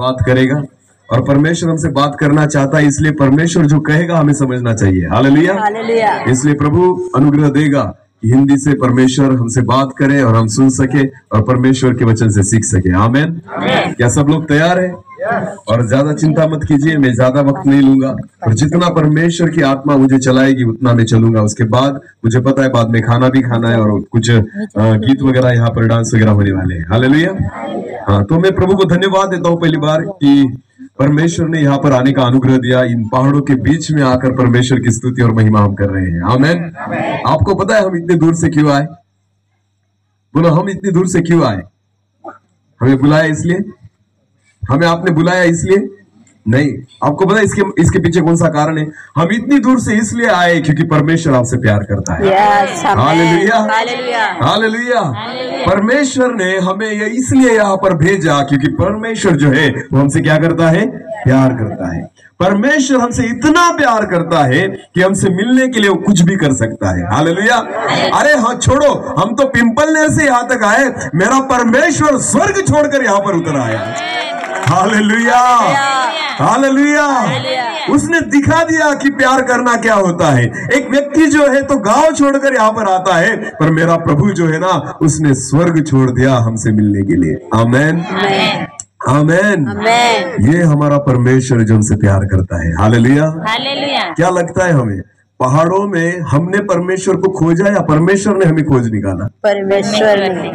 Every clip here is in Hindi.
बात करेगा और परमेश्वर हमसे बात करना चाहता है, इसलिए परमेश्वर जो कहेगा हमें समझना चाहिए। Hallelujah, hallelujah. इसलिए प्रभु अनुग्रह देगा कि हिंदी से परमेश्वर हमसे बात करे और हम सुन सके और परमेश्वर के वचन से सीख सके। आमेन। क्या सब लोग तैयार हैं? और ज्यादा चिंता मत कीजिए, मैं ज्यादा वक्त नहीं लूंगा और जितना परमेश्वर की आत्मा मुझे चलाएगी उतना मैं चलूंगा। उसके बाद मुझे पता है बाद में खाना भी खाना है और कुछ गीत वगैरह यहाँ पर डांस वगैरह होने वाले हैं। हालेलुया। हाँ, तो मैं प्रभु को धन्यवाद देता हूँ पहली बार कि परमेश्वर ने यहाँ पर आने का अनुग्रह दिया। इन पहाड़ों के बीच में आकर परमेश्वर की स्तुति और महिमा हम कर रहे हैं। आमेन। आपको पता है हम इतने दूर से क्यों आए? बोलो, हम इतनी दूर से क्यों आए? हमें बुलाया इसलिए? हमें आपने बुलाया इसलिए? नहीं। आपको पता है इसके पीछे कौन सा कारण है? हम इतनी दूर से इसलिए आए क्योंकि परमेश्वर आपसे प्यार करता है। Hallelujah, hallelujah. परमेश्वर ने हमें ये इसलिए यहाँ पर भेजा क्योंकि परमेश्वर जो है वो हमसे क्या करता है? प्यार करता है। परमेश्वर हमसे इतना प्यार करता है कि हमसे मिलने के लिए वो कुछ भी कर सकता है। हालेलुया। अरे हाँ, छोड़ो, हम तो पिंपलनेर से यहाँ तक आए, मेरा परमेश्वर स्वर्ग छोड़कर यहाँ पर उतर आया। Hallelujah, hallelujah. उसने दिखा दिया कि प्यार करना क्या होता है। एक व्यक्ति जो है तो गांव छोड़कर यहाँ पर आता है, पर मेरा प्रभु जो है ना उसने स्वर्ग छोड़ दिया हमसे मिलने के लिए। आमेन, आमेन। ये हमारा परमेश्वर जो हमसे प्यार करता है। Hallelujah, hallelujah. क्या लगता है हमें पहाड़ों में हमने परमेश्वर को खोजा या परमेश्वर ने हमें खोज निकाला? परमेश्वर ने।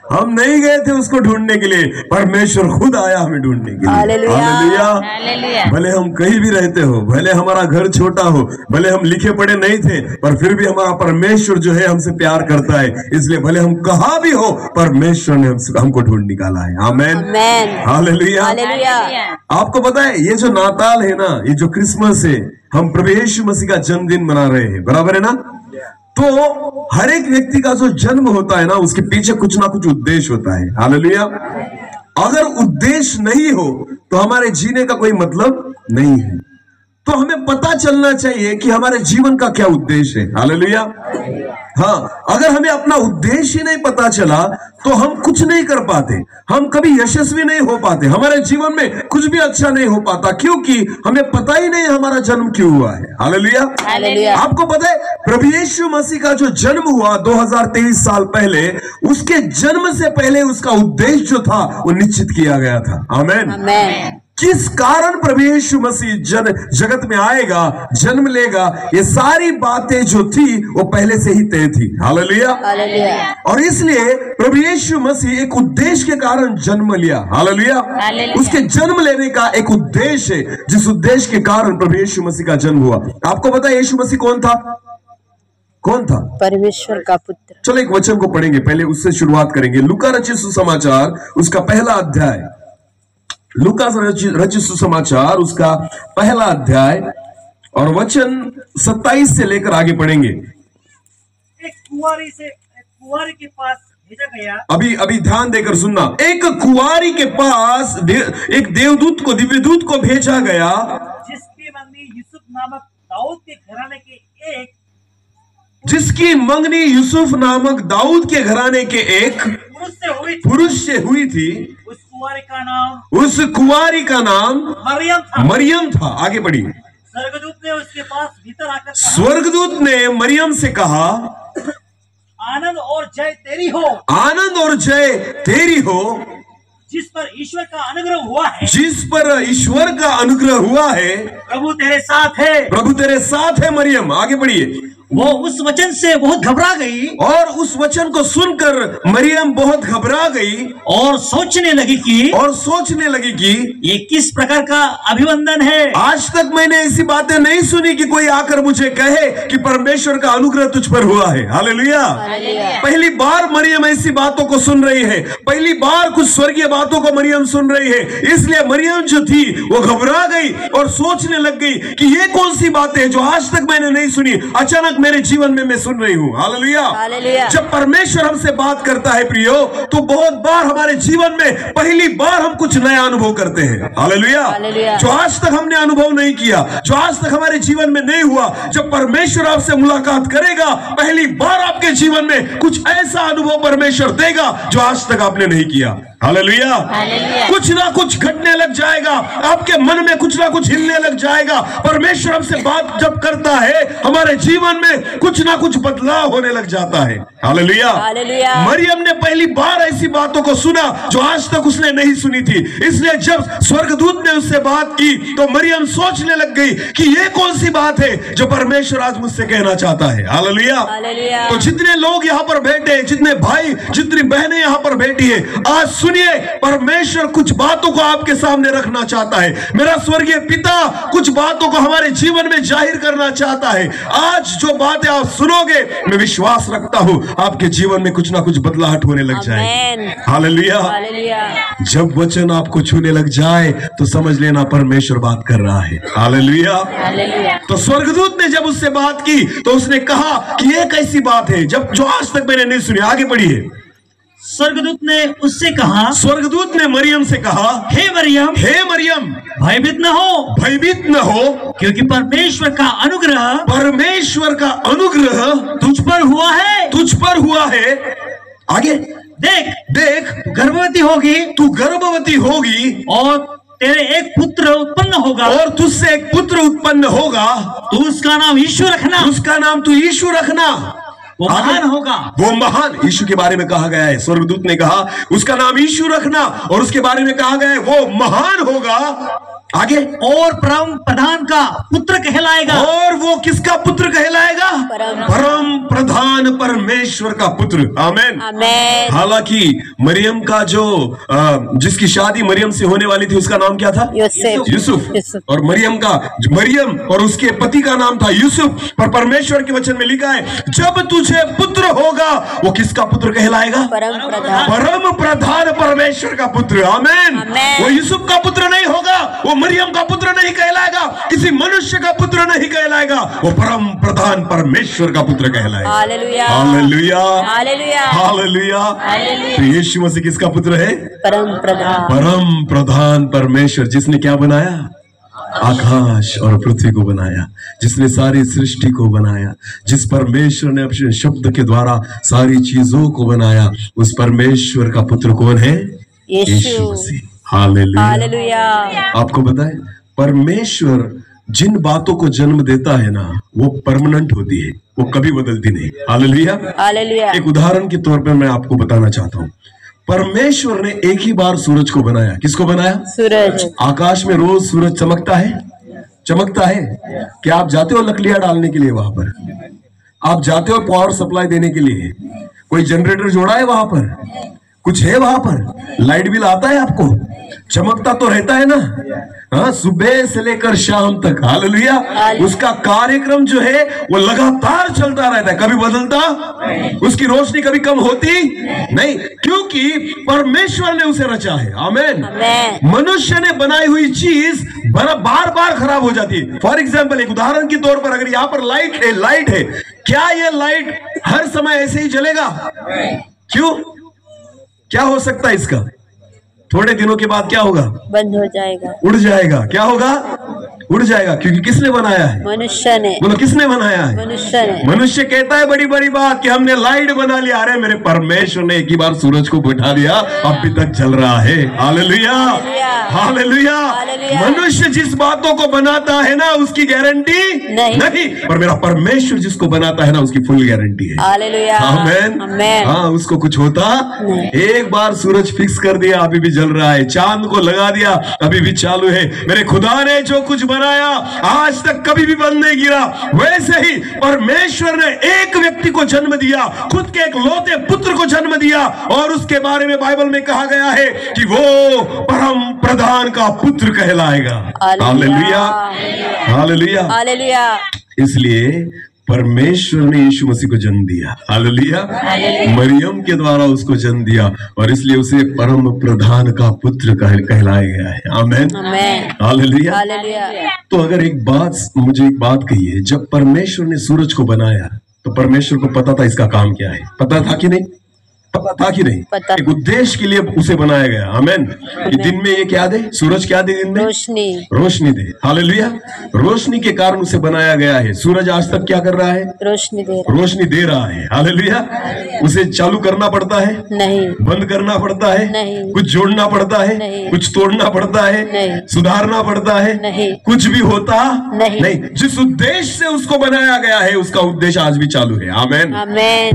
हम नहीं गए थे उसको ढूंढने के लिए, परमेश्वर खुद आया हमें ढूंढने के लिए। हालेलुया। भले हम कहीं भी रहते हो, भले हमारा घर छोटा हो, भले हम लिखे पढ़े नहीं थे, पर फिर भी हमारा परमेश्वर जो है हमसे प्यार करता है। इसलिए भले हम कहाँ भी हो, परमेश्वर ने हमको ढूंढ निकाला है। आमेन, हालेलुया। आपको पता है ये जो नाताल है ना, ये जो क्रिसमस है, हम प्रभु यीशु मसीह का जन्मदिन मना रहे हैं, बराबर है ना? तो हर एक व्यक्ति का जो जन्म होता है ना, उसके पीछे कुछ ना कुछ उद्देश्य होता है। हालेलुया। अगर उद्देश्य नहीं हो तो हमारे जीने का कोई मतलब नहीं है। तो हमें पता चलना चाहिए कि हमारे जीवन का क्या उद्देश्य है। हालेलुया। हाँ, अगर हमें अपना उद्देश्य ही नहीं पता चला तो हम कुछ नहीं कर पाते, हम कभी यशस्वी नहीं हो पाते, हमारे जीवन में कुछ भी अच्छा नहीं हो पाता, क्योंकि हमें पता ही नहीं हमारा जन्म क्यों हुआ है। हालेलुया। आपको पता है प्रभु यीशु मसीह का जो जन्म हुआ 2023 साल पहले, उसके जन्म से पहले उसका उद्देश्य जो था वो निश्चित किया गया था। आमेन। किस कारण प्रभु यीशु मसीह जगत में आएगा, जन्म लेगा, ये सारी बातें जो थी वो पहले से ही तय थी। हालेलुया। और इसलिए प्रभु यीशु मसीह एक उद्देश्य के कारण जन्म लिया। हालेलुया। उसके जन्म लेने का एक उद्देश्य है, जिस उद्देश्य के कारण प्रभु यीशु मसीह का जन्म हुआ। आपको पता है यीशु मसीह कौन था? कौन था? परमेश्वर का पुत्र। चलो एक वचन को पढ़ेंगे, पहले उससे शुरुआत करेंगे। लूका रचित सुसमाचार उसका पहला अध्याय, लूका रचित सुसमाचार उसका पहला अध्याय और वचन 27 से लेकर आगे पढ़ेंगे। एक कुंवारी के पास भेजा गया। अभी ध्यान देकर सुनना। एक कुंवारी के पास एक देवदूत को, दिव्य दूत को भेजा गया, जिसकी मंगनी यूसुफ नामक दाऊद के घराने के एक जिसकी मंगनी यूसुफ नामक दाऊद के घराने के एक पुरुष से हुई थी। उस कुंवारी का नाम मरियम था। आगे बढ़िए। स्वर्गदूत ने उसके पास भीतर आकर स्वर्गदूत ने मरियम से कहा, आनंद और जय तेरी हो, आनंद और जय तेरी हो, जिस पर ईश्वर का अनुग्रह हुआ है, जिस पर ईश्वर का अनुग्रह हुआ है। प्रभु तेरे साथ है, प्रभु तेरे साथ है। मरियम, आगे बढ़िए। वो उस वचन से बहुत घबरा गई, और उस वचन को सुनकर मरियम बहुत घबरा गई और सोचने लगी कि ये किस प्रकार का अभिवंदन है। आज तक मैंने ऐसी बातें नहीं सुनी कि कोई आकर मुझे कहे कि परमेश्वर का अनुग्रह तुझ पर हुआ है। हालेलुया। पहली बार मरियम ऐसी बातों को सुन रही है, पहली बार कुछ स्वर्गीय बातों को मरियम सुन रही है। इसलिए मरियम जो थी वो घबरा गई और सोचने लग गई कि ये कौन सी बातें हैं जो आज तक मैंने नहीं सुनी, अचानक मेरे जीवन में मैं सुन रही हूँ। हालेलुया। जब परमेश्वर हमसे बात करता है प्रियो, तो बहुत बार हमारे जीवन में पहली बार हम कुछ नया अनुभव करते हैं। हालेलुया। जो आज तक हमने अनुभव नहीं किया, जो आज तक हमारे जीवन में नहीं हुआ, जब परमेश्वर आपसे मुलाकात करेगा, पहली बार आपके जीवन में कुछ ऐसा अनुभव परमेश्वर देगा जो आज तक आपने नहीं किया। हालेलुया। कुछ ना कुछ घटने लग जाएगा, आपके मन में कुछ ना कुछ हिलने लग जाएगा। परमेश्वर हमसे बात जब करता है, हमारे जीवन में कुछ ना कुछ बदलाव होने लग जाता है। हालेलुया। मरियम ने पहली बार ऐसी बातों को सुना जो आज तक उसने नहीं सुनी थी, इसलिए जब स्वर्गदूत ने उससे बात की तो मरियम सोचने लग गई कि ये कौन सी बात है जो परमेश्वर आज मुझसे कहना चाहता है। हालेलुया। तो जितने लोग यहाँ पर बैठे, जितने भाई, जितनी बहनें यहाँ पर बैठी है, आज सुनिए, परमेश्वर कुछ बातों को आपके सामने रखना चाहता है। मेरा स्वर्गीय पिता कुछ बातों को हमारे जीवन में जाहिर करना चाहता है। आज जो बातें आप सुनोगे, मैं विश्वास रखता हूं आपके जीवन में कुछ ना कुछ बदलाव होने लग जाए। हालेलुया। जब वचन आपको छूने लग जाए तो समझ लेना परमेश्वर बात कर रहा है। हालेलुया। तो स्वर्गदूत ने जब उससे बात की तो उसने कहा कि ये कैसी बात है जब जो आज तक मैंने नहीं सुनी। आगे पढ़िए। स्वर्गदूत ने उससे कहा, स्वर्गदूत ने मरियम से कहा, हे मरियम, हे मरियम, भयभीत न हो, भयभीत न हो, क्योंकि परमेश्वर का अनुग्रह, परमेश्वर का अनुग्रह तुझ पर हुआ है, तुझ पर हुआ है। आगे देख, देख, गर्भवती होगी, तू गर्भवती होगी और तेरे एक पुत्र उत्पन्न होगा, और तुझसे एक पुत्र उत्पन्न होगा, तू उसका नाम यीशु रखना, उसका नाम तू यीशु रखना, वो महान होगा। वो महान, यीशु के बारे में कहा गया है, स्वर्गदूत ने कहा उसका नाम यीशु रखना, और उसके बारे में कहा गया है वो महान होगा। आगे, और परम प्रधान का पुत्र कहलाएगा। और वो किसका पुत्र कहलाएगा? परम प्रधान परमेश्वर का पुत्र। आमेन। हालांकि मरियम का जो जिसकी शादी मरियम से होने वाली थी उसका नाम क्या था? यूसुफ। और मरियम और उसके पति का नाम था यूसुफ। पर परमेश्वर के वचन में लिखा है जब तुझे पुत्र होगा वो किसका पुत्र कहलाएगा? परम प्रधान परमेश्वर का पुत्र। आमेन। वो यूसुफ का पुत्र नहीं होगा, वो मरियम का पुत्र नहीं कहलाएगा, किसी मनुष्य का पुत्र नहीं कहलाएगा, वो परम प्रधान परमेश्वर का पुत्र कहलाएगा। Hallelujah, hallelujah, hallelujah. तो यीशु मसीह किसका पुत्र है? परम प्रधान परमेश्वर, जिसने क्या बनाया? आकाश और पृथ्वी को बनाया, जिसने सारी सृष्टि को बनाया, जिस परमेश्वर ने अपने शब्द के द्वारा सारी चीजों को बनाया, उस परमेश्वर का पुत्र कौन है? यीशु मसीह। हालेलुया। आपको बताए परमेश्वर जिन बातों को जन्म देता है ना वो परमानेंट होती है, वो कभी बदलती नहीं। हालेलुया। एक उदाहरण के तौर पर मैं आपको बताना चाहता हूँ। परमेश्वर ने एक ही बार सूरज को बनाया। किसको बनाया? सूरज। आकाश में रोज सूरज चमकता है, चमकता है। क्या आप जाते हो लकड़ियां डालने के लिए वहां पर? आप जाते हो पावर सप्लाई देने के लिए? कोई जनरेटर जोड़ा है वहां पर? कुछ है वहां पर? लाइट बिल आता है आपको? चमकता तो रहता है ना। हाँ, सुबह से लेकर शाम तक। हालेलुया। उसका कार्यक्रम जो है वो लगातार चलता रहता है, कभी बदलता, उसकी रोशनी कभी कम होती नहीं, क्योंकि परमेश्वर ने उसे रचा है। आमेन। मनुष्य ने बनाई हुई चीज बार बार खराब हो जाती है। फॉर एग्जाम्पल, एक उदाहरण के तौर पर, अगर यहाँ पर लाइट है, क्या ये लाइट हर समय ऐसे ही जलेगा? क्यों? क्या हो सकता है इसका? थोड़े दिनों के बाद क्या होगा? बंद हो जाएगा, उड़ जाएगा। क्या होगा? उड़ जाएगा। क्योंकि किसने बनाया है? मनुष्य ने। बोलो, किसने बनाया है? मनुष्य ने। मनुष्य कहता है बड़ी बड़ी बात कि हमने लाइट बना लिया। अरे मेरे परमेश्वर ने एक ही बार सूरज को बैठा दिया, अभी तक चल रहा है। Hallelujah, hallelujah. मनुष्य जिस बातों को बनाता है ना उसकी गारंटी नहीं, पर मेरा परमेश्वर जिसको बनाता है ना उसकी फुल गारंटी है। हालेलुया, आमेन। हाँ, उसको कुछ होता एक बार सूरज फिक्स कर दिया, अभी भी जल रहा है। चांद को लगा दिया, अभी भी चालू है। मेरे खुदा ने जो कुछ बनाया आज तक कभी भी बंद नहीं गिरा। वैसे ही परमेश्वर ने एक व्यक्ति को जन्म दिया, खुद के एक लौते पुत्र को जन्म दिया, और उसके बारे में बाइबल में कहा गया है कि वो परम प्रधान का पुत्र कहलाएगा। Hallelujah, hallelujah, hallelujah. इसलिए परमेश्वर ने यीशु मसीह को जन्म दिया। हालेलुया। मरियम के द्वारा उसको जन्म दिया, और इसलिए उसे परम प्रधान का पुत्र कहलाया गया है। आमेन, हालेलुया। तो अगर मुझे एक बात कही है, जब परमेश्वर ने सूरज को बनाया तो परमेश्वर को पता था इसका काम क्या है? पता था कि नहीं? पता था कि नहीं? एक उद्देश्य के लिए उसे बनाया गया। आमेन। कि दिन में ये क्या दे? सूरज क्या दे? दिन में रोशनी दे। हालेलुया। रोशनी के कारण उसे बनाया गया है। सूरज आज तक क्या कर रहा है? रोशनी दे रहा है। हालेलुया। उसे चालू करना पड़ता है? नहीं। बंद करना पड़ता है? नहीं। कुछ जोड़ना पड़ता है? नहीं। कुछ तोड़ना पड़ता है? नहीं। सुधारना पड़ता है? नहीं। कुछ भी होता नहीं। जिस उद्देश्य से उसको बनाया गया है उसका उद्देश्य आज भी चालू है। आमेन।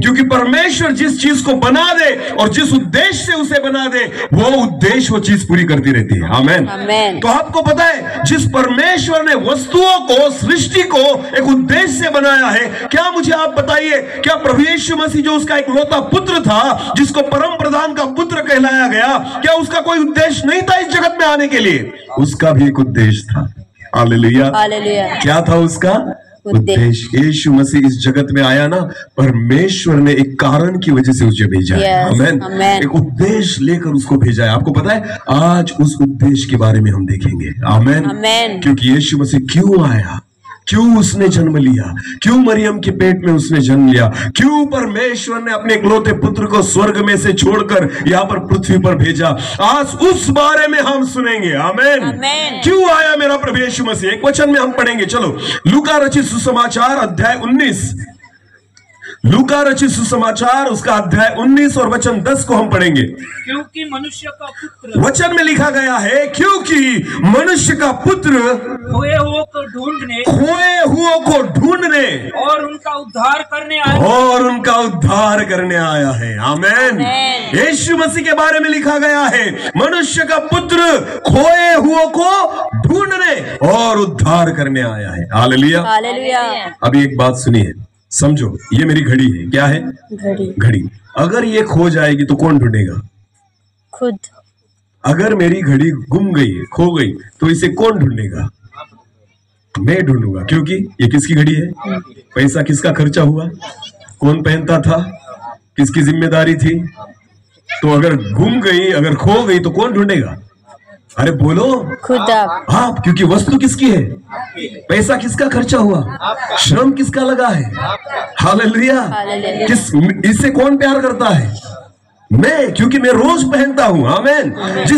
क्योंकि परमेश्वर जिस चीज को बना दे और जिस उद्देश्य से उसे बना दे वो उद्देश्य वो चीज पूरी करती रहती है। आमेन। तो आपको पता है जिस परमेश्वर ने वस्तुओं को, सृष्टि को एक उद्देश्य से बनाया है, क्या मुझे आप बताइए, क्या प्रभु यीशु मसीह जो उसका इकलौता पुत्र था, जिसको परम प्रधान का पुत्र कहलाया गया, क्या उसका कोई उद्देश्य नहीं था इस जगत में आने के लिए? उसका भी एक उद्देश्य था। हालेलुया। क्या था उसका उद्देश्य? यीशु मसीह इस जगत में आया ना, परमेश्वर ने एक कारण की वजह से उसे भेजा है। आमेन। एक उद्देश्य लेकर उसको भेजा है। आपको पता है आज उस उद्देश्य के बारे में हम देखेंगे। आमेन। क्योंकि यीशु मसीह क्यों आया, क्यों उसने जन्म लिया, क्यों मरियम के पेट में उसने जन्म लिया, क्यों परमेश्वर ने अपने इकलौते पुत्र को स्वर्ग में से छोड़कर यहाँ पर पृथ्वी पर भेजा, आज उस बारे में हम सुनेंगे। आमेन। क्यों आया मेरा प्रभु यीशु मसीह? एक वचन में हम पढ़ेंगे। चलो लूका रचित सुसमाचार अध्याय 19, लूका रचित सुसमाचार उसका अध्याय 19 और वचन 10 को हम पढ़ेंगे। क्योंकि मनुष्य का पुत्र, वचन में लिखा गया है क्योंकि मनुष्य का पुत्र खोए हुओं को ढूंढने और उनका उद्धार करने आया है। आमेन। यीशु मसीह के बारे में लिखा गया है मनुष्य का पुत्र खोए हुओं को ढूंढने और उद्धार करने आया है। हालेलुया। अभी एक बात सुनिए, समझो, ये मेरी घड़ी है। क्या है? घड़ी। अगर ये खो जाएगी तो कौन ढूंढेगा? खुद। अगर मेरी घड़ी गुम गई, खो गई, तो इसे कौन ढूंढेगा? मैं ढूंढूंगा। क्योंकि ये किसकी घड़ी है? पैसा किसका खर्चा हुआ? कौन पहनता था? किसकी जिम्मेदारी थी? तो अगर गुम गई, अगर खो गई, तो कौन ढूंढेगा? अरे बोलो, खुद आप। क्योंकि वस्तु किसकी है? पैसा किसका खर्चा हुआ? श्रम किसका लगा है? हालेलुया। इससे कौन प्यार करता है? मैं, क्योंकि मैं रोज पहनता हूं। आमेन। जो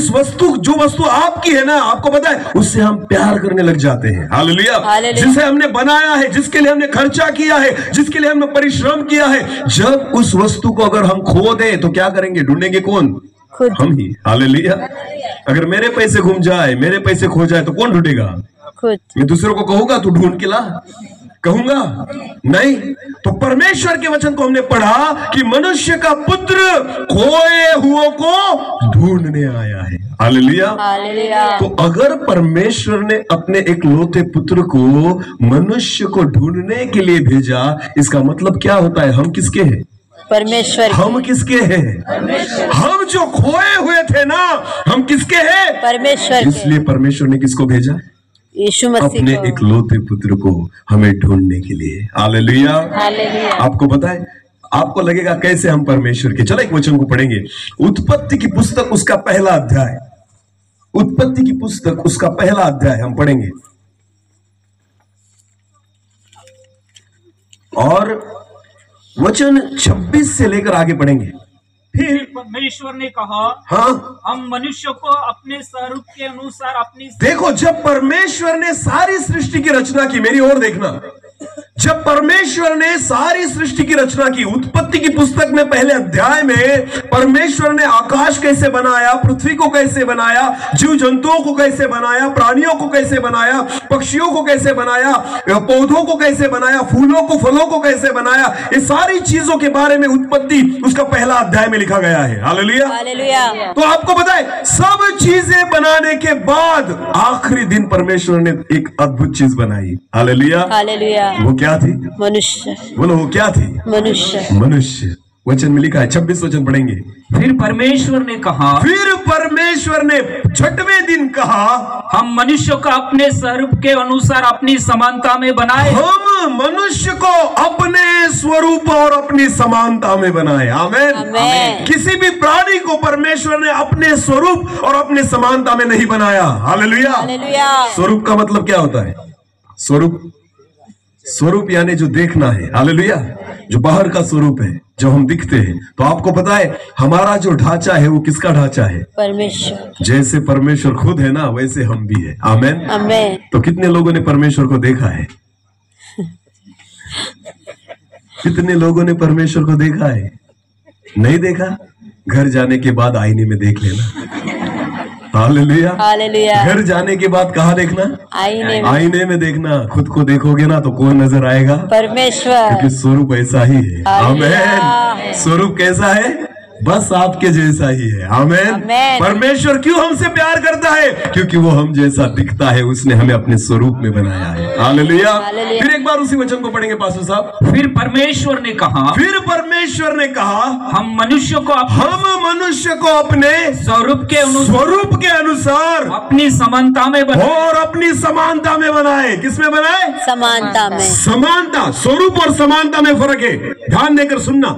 वस्तु आपकी है ना, आपको पता है, उससे हम प्यार करने लग जाते हैं। हालेलुया। जिसे हमने बनाया है, जिसके लिए हमने खर्चा किया है, जिसके लिए हमने परिश्रम किया है, जब उस वस्तु को अगर हम खो दें तो क्या करेंगे? ढूंढेंगे कौन? खुद। हम ही। हालेलुया। अगर मेरे पैसे गुम जाए, मेरे पैसे खो जाए, तो कौन ढूंढेगा? खुद। मैं दूसरों को कहूंगा तू ढूंढ के ला? कहूंगा नहीं। तो परमेश्वर के वचन को हमने पढ़ा कि मनुष्य का पुत्र खोए हुओं को ढूंढने आया है। हालेलुया। तो अगर परमेश्वर ने अपने इकलौते पुत्र को मनुष्य को ढूंढने के लिए भेजा, इसका मतलब क्या होता है? हम किसके हैं? परमेश्वर। हम किसके हैं? हम जो खोए हुए थे ना, हम किसके हैं? परमेश्वर। इसलिए परमेश्वर ने किसको भेजा? यीशु मसीह, अपने इकलौते पुत्र को हमें ढूंढने के लिए। हालेलुया। आपको पता है, आपको लगेगा कैसे हम परमेश्वर के। चलो एक वचन को पढ़ेंगे। उत्पत्ति की पुस्तक उसका पहला अध्याय, उत्पत्ति की पुस्तक उसका पहला अध्याय हम पढ़ेंगे और वचन 26 से लेकर आगे पढ़ेंगे। फिर परमेश्वर ने कहा, हाँ, हम मनुष्य को अपने स्वरूप के अनुसार अपनी। देखो, जब परमेश्वर ने सारी सृष्टि की रचना की, मेरी ओर देखना, जब परमेश्वर ने सारी सृष्टि की रचना की, उत्पत्ति की पुस्तक में पहले अध्याय में परमेश्वर ने आकाश कैसे बनाया, पृथ्वी को कैसे बनाया, जीव जंतुओं को कैसे बनाया, प्राणियों को कैसे बनाया, पक्षियों को कैसे बनाया, पौधों को कैसे बनाया, फूलों को, फलों को कैसे बनाया, ये सारी चीजों के बारे में उत्पत्ति उसका पहला अध्याय में लिखा गया है। हालेलुया। तो आपको पता है, सब चीजें बनाने के बाद आखिरी दिन परमेश्वर ने एक अद्भुत चीज बनाई। हालेलुया। वो क्या थी? मनुष्य। बोलो, वो क्या थी? मनुष्य। मनुष्य। वचन में लिखा है, 26 वचन पढ़ेंगे। फिर परमेश्वर ने कहा, फिर परमेश्वर ने 6वें दिन कहा, हम मनुष्य को अपने स्वरूप के अनुसार अपनी समानता में बनाए। हम मनुष्य को अपने स्वरूप और अपनी समानता में बनाए। आमेन। किसी भी प्राणी को परमेश्वर ने अपने स्वरूप और अपने समानता में नहीं बनाया। हालेलुया। स्वरूप का मतलब क्या होता है? स्वरूप यानी जो देखना है। हालेलुया। जो बाहर का स्वरूप है, जब हम दिखते हैं तो आपको पता है हमारा जो ढांचा है वो किसका ढांचा है? परमेश्वर। जैसे परमेश्वर खुद है ना वैसे हम भी है। आमेन। आमेन। तो कितने लोगों ने परमेश्वर को देखा है? कितने लोगों ने परमेश्वर को देखा है? नहीं देखा? घर जाने के बाद आईने में देख लेना। हालेलुया। हालेलुया। घर जाने के बाद कहाँ देखना? आईने में। आईने में देखना। खुद को देखोगे ना तो कौन नजर आएगा? परमेश्वर। क्योंकि स्वरूप ऐसा ही है। आमेन। स्वरूप कैसा है? बस आपके जैसा ही है। आमेन। परमेश्वर क्यों हमसे प्यार करता है? क्योंकि वो हम जैसा दिखता है, उसने हमें अपने स्वरूप में बनाया है। हालेलुया। फिर एक बार उसी वचन को पढ़ेंगे पास्टर साहब। फिर परमेश्वर ने कहा, हम मनुष्य को अपने स्वरूप के अनुसार अपनी समानता में बनाए। और अपनी समानता में बनाए। किसमें बनाए? समानता में। समानता, स्वरूप और समानता में फर्क है। ध्यान देकर सुनना।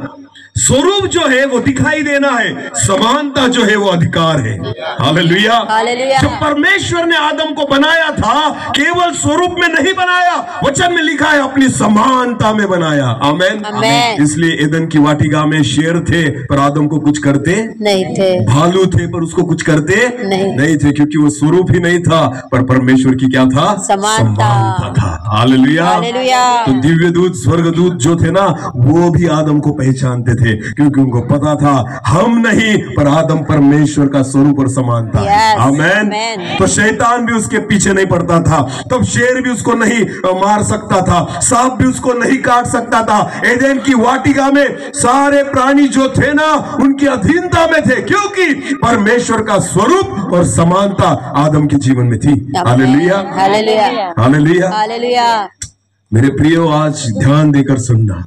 स्वरूप जो है वो दिखाई देना है, समानता जो है वो अधिकार है। हालेलुया। हालेलुया। जब परमेश्वर ने आदम को बनाया था केवल स्वरूप में नहीं बनाया, वचन में लिखा है अपनी समानता में बनाया। आमेन। आमेन। इसलिए एदन की वाटिका में शेर थे पर आदम को कुछ करते नहीं थे। भालू थे पर उसको कुछ करते नहीं थे, क्योंकि वो स्वरूप ही नहीं था। पर परमेश्वर की क्या था? समानता था। हालेलुया। तो दिव्य दूत, स्वर्ग दूत जो थे ना वो भी आदम को पहचानते थे, क्योंकि उनको पता था हम नहीं पर आदम परमेश्वर का स्वरूप और समानता। आमेन। तो शैतान भी उसके पीछे नहीं पड़ता था। तब शेर भी उसको नहीं मार सकता था, सांप भी उसको नहीं काट सकता था। एदेन की वाटिका में सारे प्राणी जो थे ना उनकी अधीनता में थे, क्योंकि परमेश्वर का स्वरूप और समानता आदम के जीवन में थी। हालेलुया। हालेलुया। हालेलुया। हालेलुया। मेरे प्रियो, आज ध्यान देकर सुनना।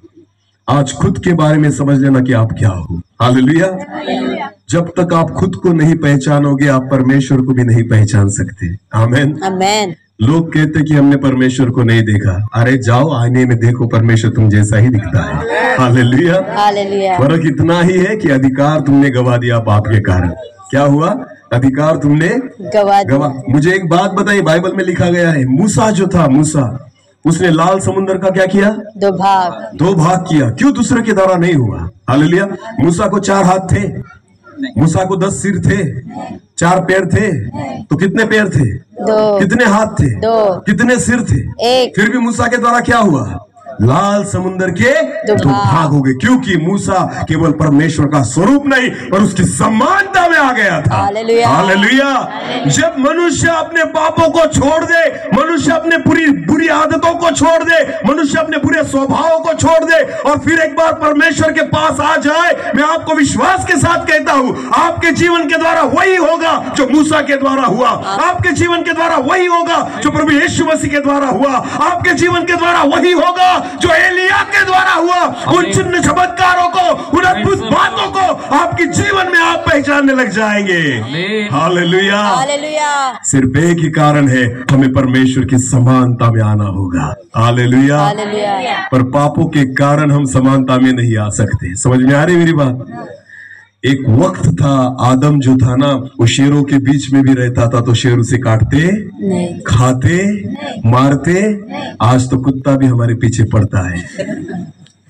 आज खुद के बारे में समझ लेना कि आप क्या हो। हालेलुया। जब तक आप खुद को नहीं पहचानोगे आप परमेश्वर को भी नहीं पहचान सकते। आमेन। आमेन। लोग कहते कि हमने परमेश्वर को नहीं देखा। अरे जाओ आईने में देखो, परमेश्वर तुम जैसा ही दिखता है। हालेलुया। हालेलुया। फर्क इतना ही है कि अधिकार तुमने गवा दिया पाप के कारण। क्या हुआ? अधिकार तुमने गवा। मुझे एक बात बताइए, बाइबल में लिखा गया है मूसा जो था, मूसा उसने लाल समुद्र का क्या किया? दो भाग किया। क्यों? दूसरे के द्वारा नहीं हुआ। हालेलुया। मूसा को 4 हाथ थे, मूसा को 10 सिर थे, 4 पैर थे, तो कितने पैर थे? 2। कितने हाथ थे? 2। कितने सिर थे? 1। फिर भी मूसा के द्वारा क्या हुआ? लाल समुद्र के 2 भाग हो गए, क्योंकि मूसा केवल परमेश्वर का स्वरूप नहीं पर उसकी समानता में आ गया था। हालेलुया। जब मनुष्य अपने पापों को छोड़ दे, मनुष्य अपने बुरी आदतों को छोड़ दे, मनुष्य अपने बुरे स्वभावों को छोड़ दे और फिर एक बार परमेश्वर के पास आ जाए, मैं आपको विश्वास के साथ कहता हूं आपके जीवन के द्वारा वही होगा जो मूसा के द्वारा हुआ। आपके जीवन के द्वारा वही होगा जो प्रभु यीशु मसीह के द्वारा हुआ। आपके जीवन के द्वारा वही होगा जो एलिया के द्वारा हुआ। उन चिन्ह चमत्कारों को, उन अद्भुत बातों को आपके जीवन में आप पहचानने लग जाएंगे। हालेलुया। हालेलुया। सिर्फ एक ही कारण है, हमें परमेश्वर की समानता में आना होगा। हालेलुया। हालेलुया। पर पापों के कारण हम समानता में नहीं आ सकते। समझ में आ रही मेरी बात? एक वक्त था आदम जो था ना वो शेरों के बीच में भी रहता था, तो शेर उसे काटते नहीं, खाते नहीं, मारते। आज तो कुत्ता भी हमारे पीछे पड़ता है।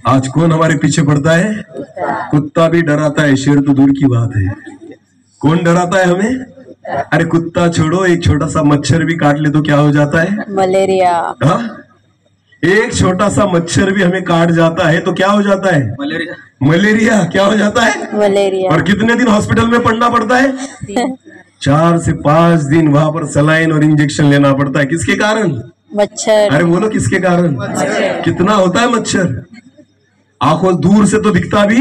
आज कौन हमारे पीछे पड़ता है? कुत्ता भी डराता है, शेर तो दूर की बात है। कौन डराता है हमें? अरे कुत्ता छोड़ो, एक छोटा सा मच्छर भी काट ले तो क्या हो जाता है? मलेरिया। हाँ, एक छोटा सा मच्छर भी हमें काट जाता है तो क्या हो जाता है? मलेरिया। मलेरिया क्या हो जाता है? मलेरिया। और कितने दिन हॉस्पिटल में पड़ना पड़ता है? 4 से 5 दिन वहां पर सलाइन और इंजेक्शन लेना पड़ता है। किसके कारण? मच्छर। अरे बोलो किसके कारण? कितना होता है मच्छर? आंखों दूर से तो दिखता भी,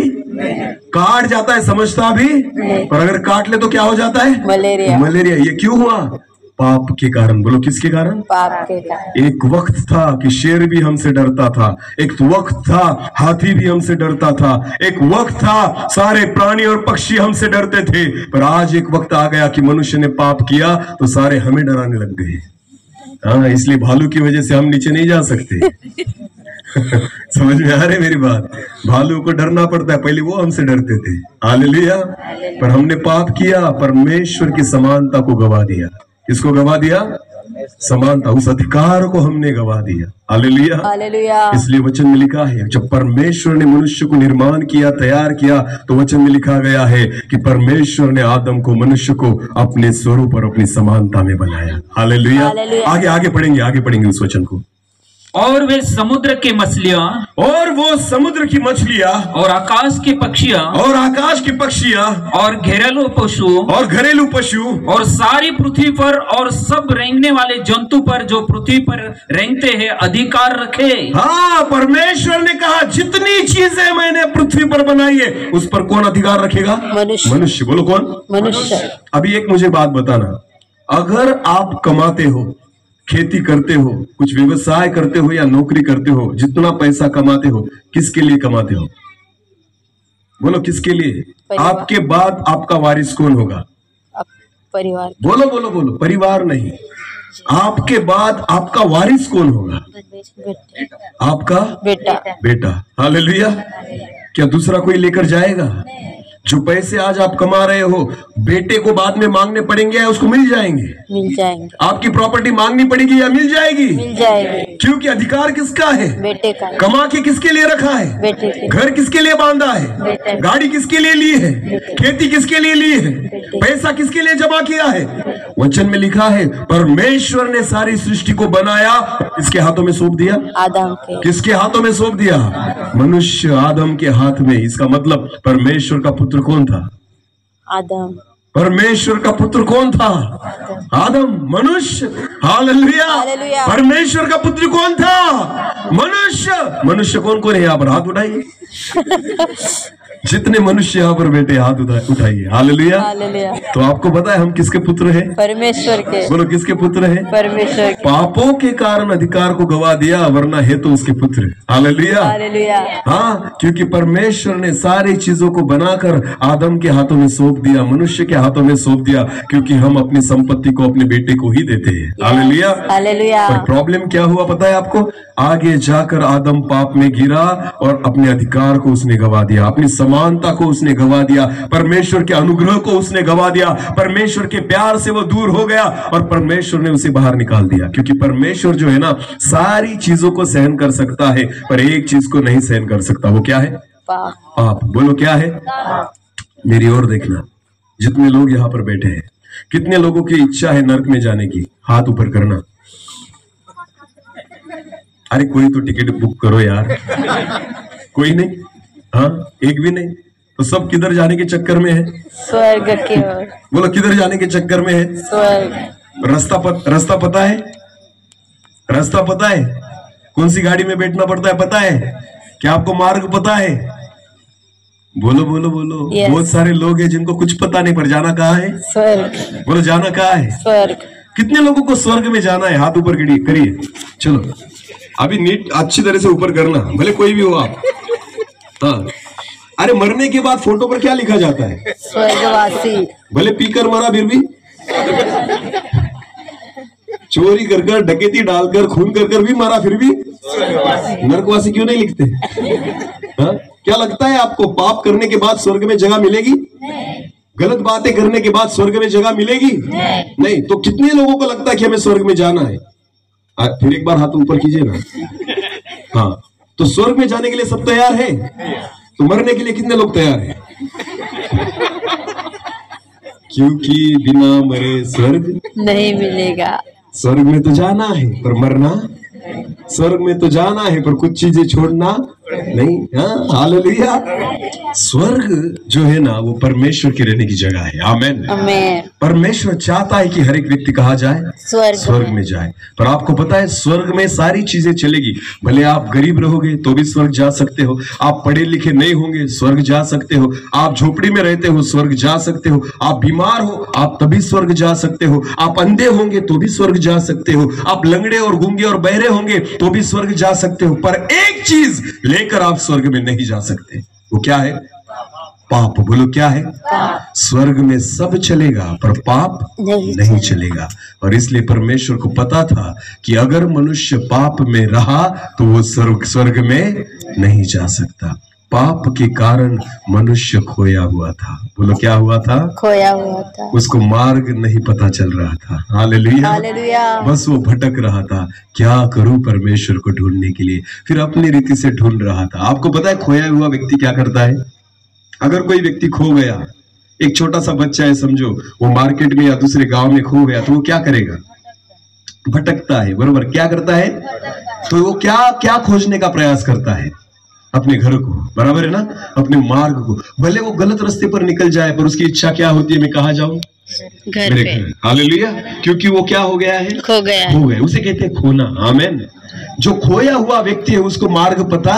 काट जाता है, समझता भी, पर अगर काट ले तो क्या हो जाता है? मलेरिया। मलेरिया। ये क्यों हुआ? पाप के कारण। बोलो किसके कारण? पाप के कारण। एक वक्त था कि शेर भी हमसे डरता था, एक वक्त था हाथी भी हमसे डरता था, एक वक्त था सारे प्राणी और पक्षी हमसे डरते थे, पर आज एक वक्त आ गया कि मनुष्य ने पाप किया तो सारे हमें डराने लग गए। हाँ, इसलिए भालू की वजह से हम नीचे नहीं जा सकते। समझ में आ रही मेरी बात? भालू को डरना पड़ता है, पहले वो हमसे डरते थे। हालेलुया। पर हमने पाप किया, परमेश्वर की समानता को गवा दिया। किसको गवा दिया? समानता, उस अधिकार को हमने गवा दिया। Hallelujah, hallelujah. इसलिए वचन में लिखा है जब परमेश्वर ने मनुष्य को निर्माण किया, तैयार किया, तो वचन में लिखा गया है कि परमेश्वर ने आदम को, मनुष्य को अपने स्वरूप और अपनी समानता में बनाया। हालेलुया। आगे पढ़ेंगे उस वचन को। और वे समुद्र के मछलियां, और वो समुद्र की मछलियां, और आकाश की पक्षियां, और घरेलू पशु, और सारी पृथ्वी पर और सब रेंगने वाले जंतु पर जो पृथ्वी पर रेंगते हैं अधिकार रखे। हाँ, परमेश्वर ने कहा जितनी चीजें मैंने पृथ्वी पर बनाई है उस पर कौन अधिकार रखेगा? मनुष्य। बोलो कौन? मनुष्य। अभी एक मुझे बात बताना, अगर आप कमाते हो, खेती करते हो, कुछ व्यवसाय करते हो या नौकरी करते हो, जितना पैसा कमाते हो, किसके लिए कमाते हो? बोलो किसके लिए? आपके बाद आपका वारिस कौन होगा? परिवार। बोलो। परिवार नहीं, आपके बाद आपका वारिस कौन होगा? आपका बेटा। हालेलुया। क्या दूसरा कोई लेकर जाएगा? जो पैसे आज आप कमा रहे हो, बेटे को बाद में मांगने पड़ेंगे या उसको मिल जाएंगे? आपकी प्रॉपर्टी मांगनी पड़ेगी या मिल जाएगी? क्योंकि अधिकार किसका है? बेटे का। कमा के किसके लिए रखा है? बेटे के। घर किसके लिए बांधा है? गाड़ी किसके लिए ली है? खेती किसके लिए ली है? पैसा किसके लिए जमा किया है? वचन में लिखा है परमेश्वर ने सारी सृष्टि को बनाया, किसके हाथों में सौंप दिया? आदम के। किसके हाथों में सौंप दिया? मनुष्य आदम के हाथ में। इसका मतलब परमेश्वर का पुत्र कौन था? आदम। परमेश्वर का पुत्र कौन था? आदम। मनुष्य। हालेलुया। परमेश्वर का पुत्र कौन था? मनुष्य कौन है यहाँ पर? हाथ उठाइए। जितने मनुष्य यहाँ पर बैठे हाथ उठाइए। हालेलुया। तो आपको पता है हम किसके पुत्र हैं? परमेश्वर के। बोलो किसके पुत्र हैं? परमेश्वर के। पापों के कारण अधिकार को गवा दिया, वरना है तो उसके पुत्र। हालेलुया। हाँ, क्योंकि परमेश्वर ने सारी चीजों को बनाकर आदम के हाथों में सौंप दिया, मनुष्य के हाथों में सौंप दिया, क्योंकि हम अपनी संपत्ति को अपने बेटे को ही देते हैं। हालेलुया। पर प्रॉब्लम क्या हुआ पता है आपको? आगे जाकर आदम पाप में गिरा और अपने अधिकार को उसने गवा दिया, अपनी समानता को उसने गवा दिया, परमेश्वर के अनुग्रह को उसने गवा दिया, परमेश्वर के प्यार से वो दूर हो गया और परमेश्वर ने उसे बाहर निकाल दिया। क्योंकि परमेश्वर जो है ना, सारी चीजों को सहन कर सकता है, पर एक चीज को नहीं सहन कर सकता। वो क्या है? पाप। बोलो क्या है? मेरी ओर देखना, जितने लोग यहाँ पर बैठे हैं, कितने लोगों की इच्छा है नरक में जाने की? हाथ ऊपर करना। अरे कोई तो टिकट बुक करो यार। कोई नहीं? हाँ, एक भी नहीं। तो सब किधर जाने के चक्कर में है? स्वर्ग की ओर। बोलो किधर जाने के चक्कर में है? स्वर्ग। रास्ता पता है? रास्ता पता है? कौन सी गाड़ी में बैठना पड़ता है पता है? क्या आपको मार्ग पता है? बोलो। yes. बहुत सारे लोग हैं जिनको कुछ पता नहीं, पर जाना कहाँ है? स्वर्ग। बोलो जाना कहाँ है? स्वर्ग। कितने लोगों को स्वर्ग में जाना है? हाथ ऊपर करिए। चलो अभी नीट अच्छी तरह से ऊपर करना, भले कोई भी हो आप। हाँ, अरे मरने के बाद फोटो पर क्या लिखा जाता है? स्वर्गवासी। भले पीकर मरा फिर भी, चोरी कर डकैती डालकर खून कर भी मरा फिर भी नरकवासी क्यों नहीं लिखते? हाँ? क्या लगता है आपको पाप करने के बाद स्वर्ग में जगह मिलेगी? गलत बातें करने के बाद स्वर्ग में जगह मिलेगी? नहीं। तो कितने लोगों को लगता है कि हमें स्वर्ग में जाना है? फिर एक बार हाथ ऊपर कीजिए ना। हाँ, तो स्वर्ग में जाने के लिए सब तैयार है, तो मरने के लिए कितने लोग तैयार हैं? क्योंकि बिना मरे स्वर्ग नहीं मिलेगा। स्वर्ग में तो जाना है पर मरना, स्वर्ग में तो जाना है पर कुछ चीजें छोड़ना नहीं। हाँ, हालेलुया। स्वर्ग जो है ना, वो परमेश्वर के रहने की जगह है। आमेन। परमेश्वर चाहता है कि हर एक व्यक्ति कहा जाए? स्वर्ग में जाए। पर आपको पता है स्वर्ग में सारी चीजें चलेगी। भले आप गरीब रहोगे तो भी स्वर्ग जा सकते हो, आप पढ़े लिखे नहीं होंगे स्वर्ग जा सकते हो, आप झोपड़ी में रहते हो स्वर्ग जा सकते हो, आप बीमार हो आप तभी स्वर्ग जा सकते हो, आप अंधे होंगे तो भी स्वर्ग जा सकते हो, आप लंगड़े और गूंगे और बहरे होंगे तो भी स्वर्ग जा सकते हो। पर एक चीज लेकर आप स्वर्ग में नहीं जा सकते, वो क्या है? पाप। बोलो क्या है? स्वर्ग में सब चलेगा पर पाप नहीं चलेगा। और इसलिए परमेश्वर को पता था कि अगर मनुष्य पाप में रहा तो वो स्वर्ग में नहीं जा सकता। पाप के कारण मनुष्य खोया हुआ था। बोलो क्या हुआ था? खोया हुआ था। उसको मार्ग नहीं पता चल रहा था। Hallelujah, hallelujah. बस वो भटक रहा था, क्या करूं परमेश्वर को ढूंढने के लिए। फिर अपनी रीति से ढूंढ रहा था। आपको पता है खोया हुआ व्यक्ति क्या करता है? अगर कोई व्यक्ति खो गया, एक छोटा सा बच्चा है समझो, वो मार्केट में या दूसरे गांव में खो गया, तो वो क्या करेगा? भटकता है, बरोबर। क्या करता है? तो वो क्या क्या खोजने का प्रयास करता है? अपने घर को, बराबर है ना, अपने मार्ग को। भले वो गलत रास्ते पर निकल जाए, पर उसकी इच्छा क्या होती है? मैं कहाँ जाऊं? घर मेरे पे। घर। हालेलुया, क्योंकि वो क्या हो गया है? खो गया। खो गया, उसे कहते हैं खोना। आमीन। जो खोया हुआ व्यक्ति है उसको मार्ग पता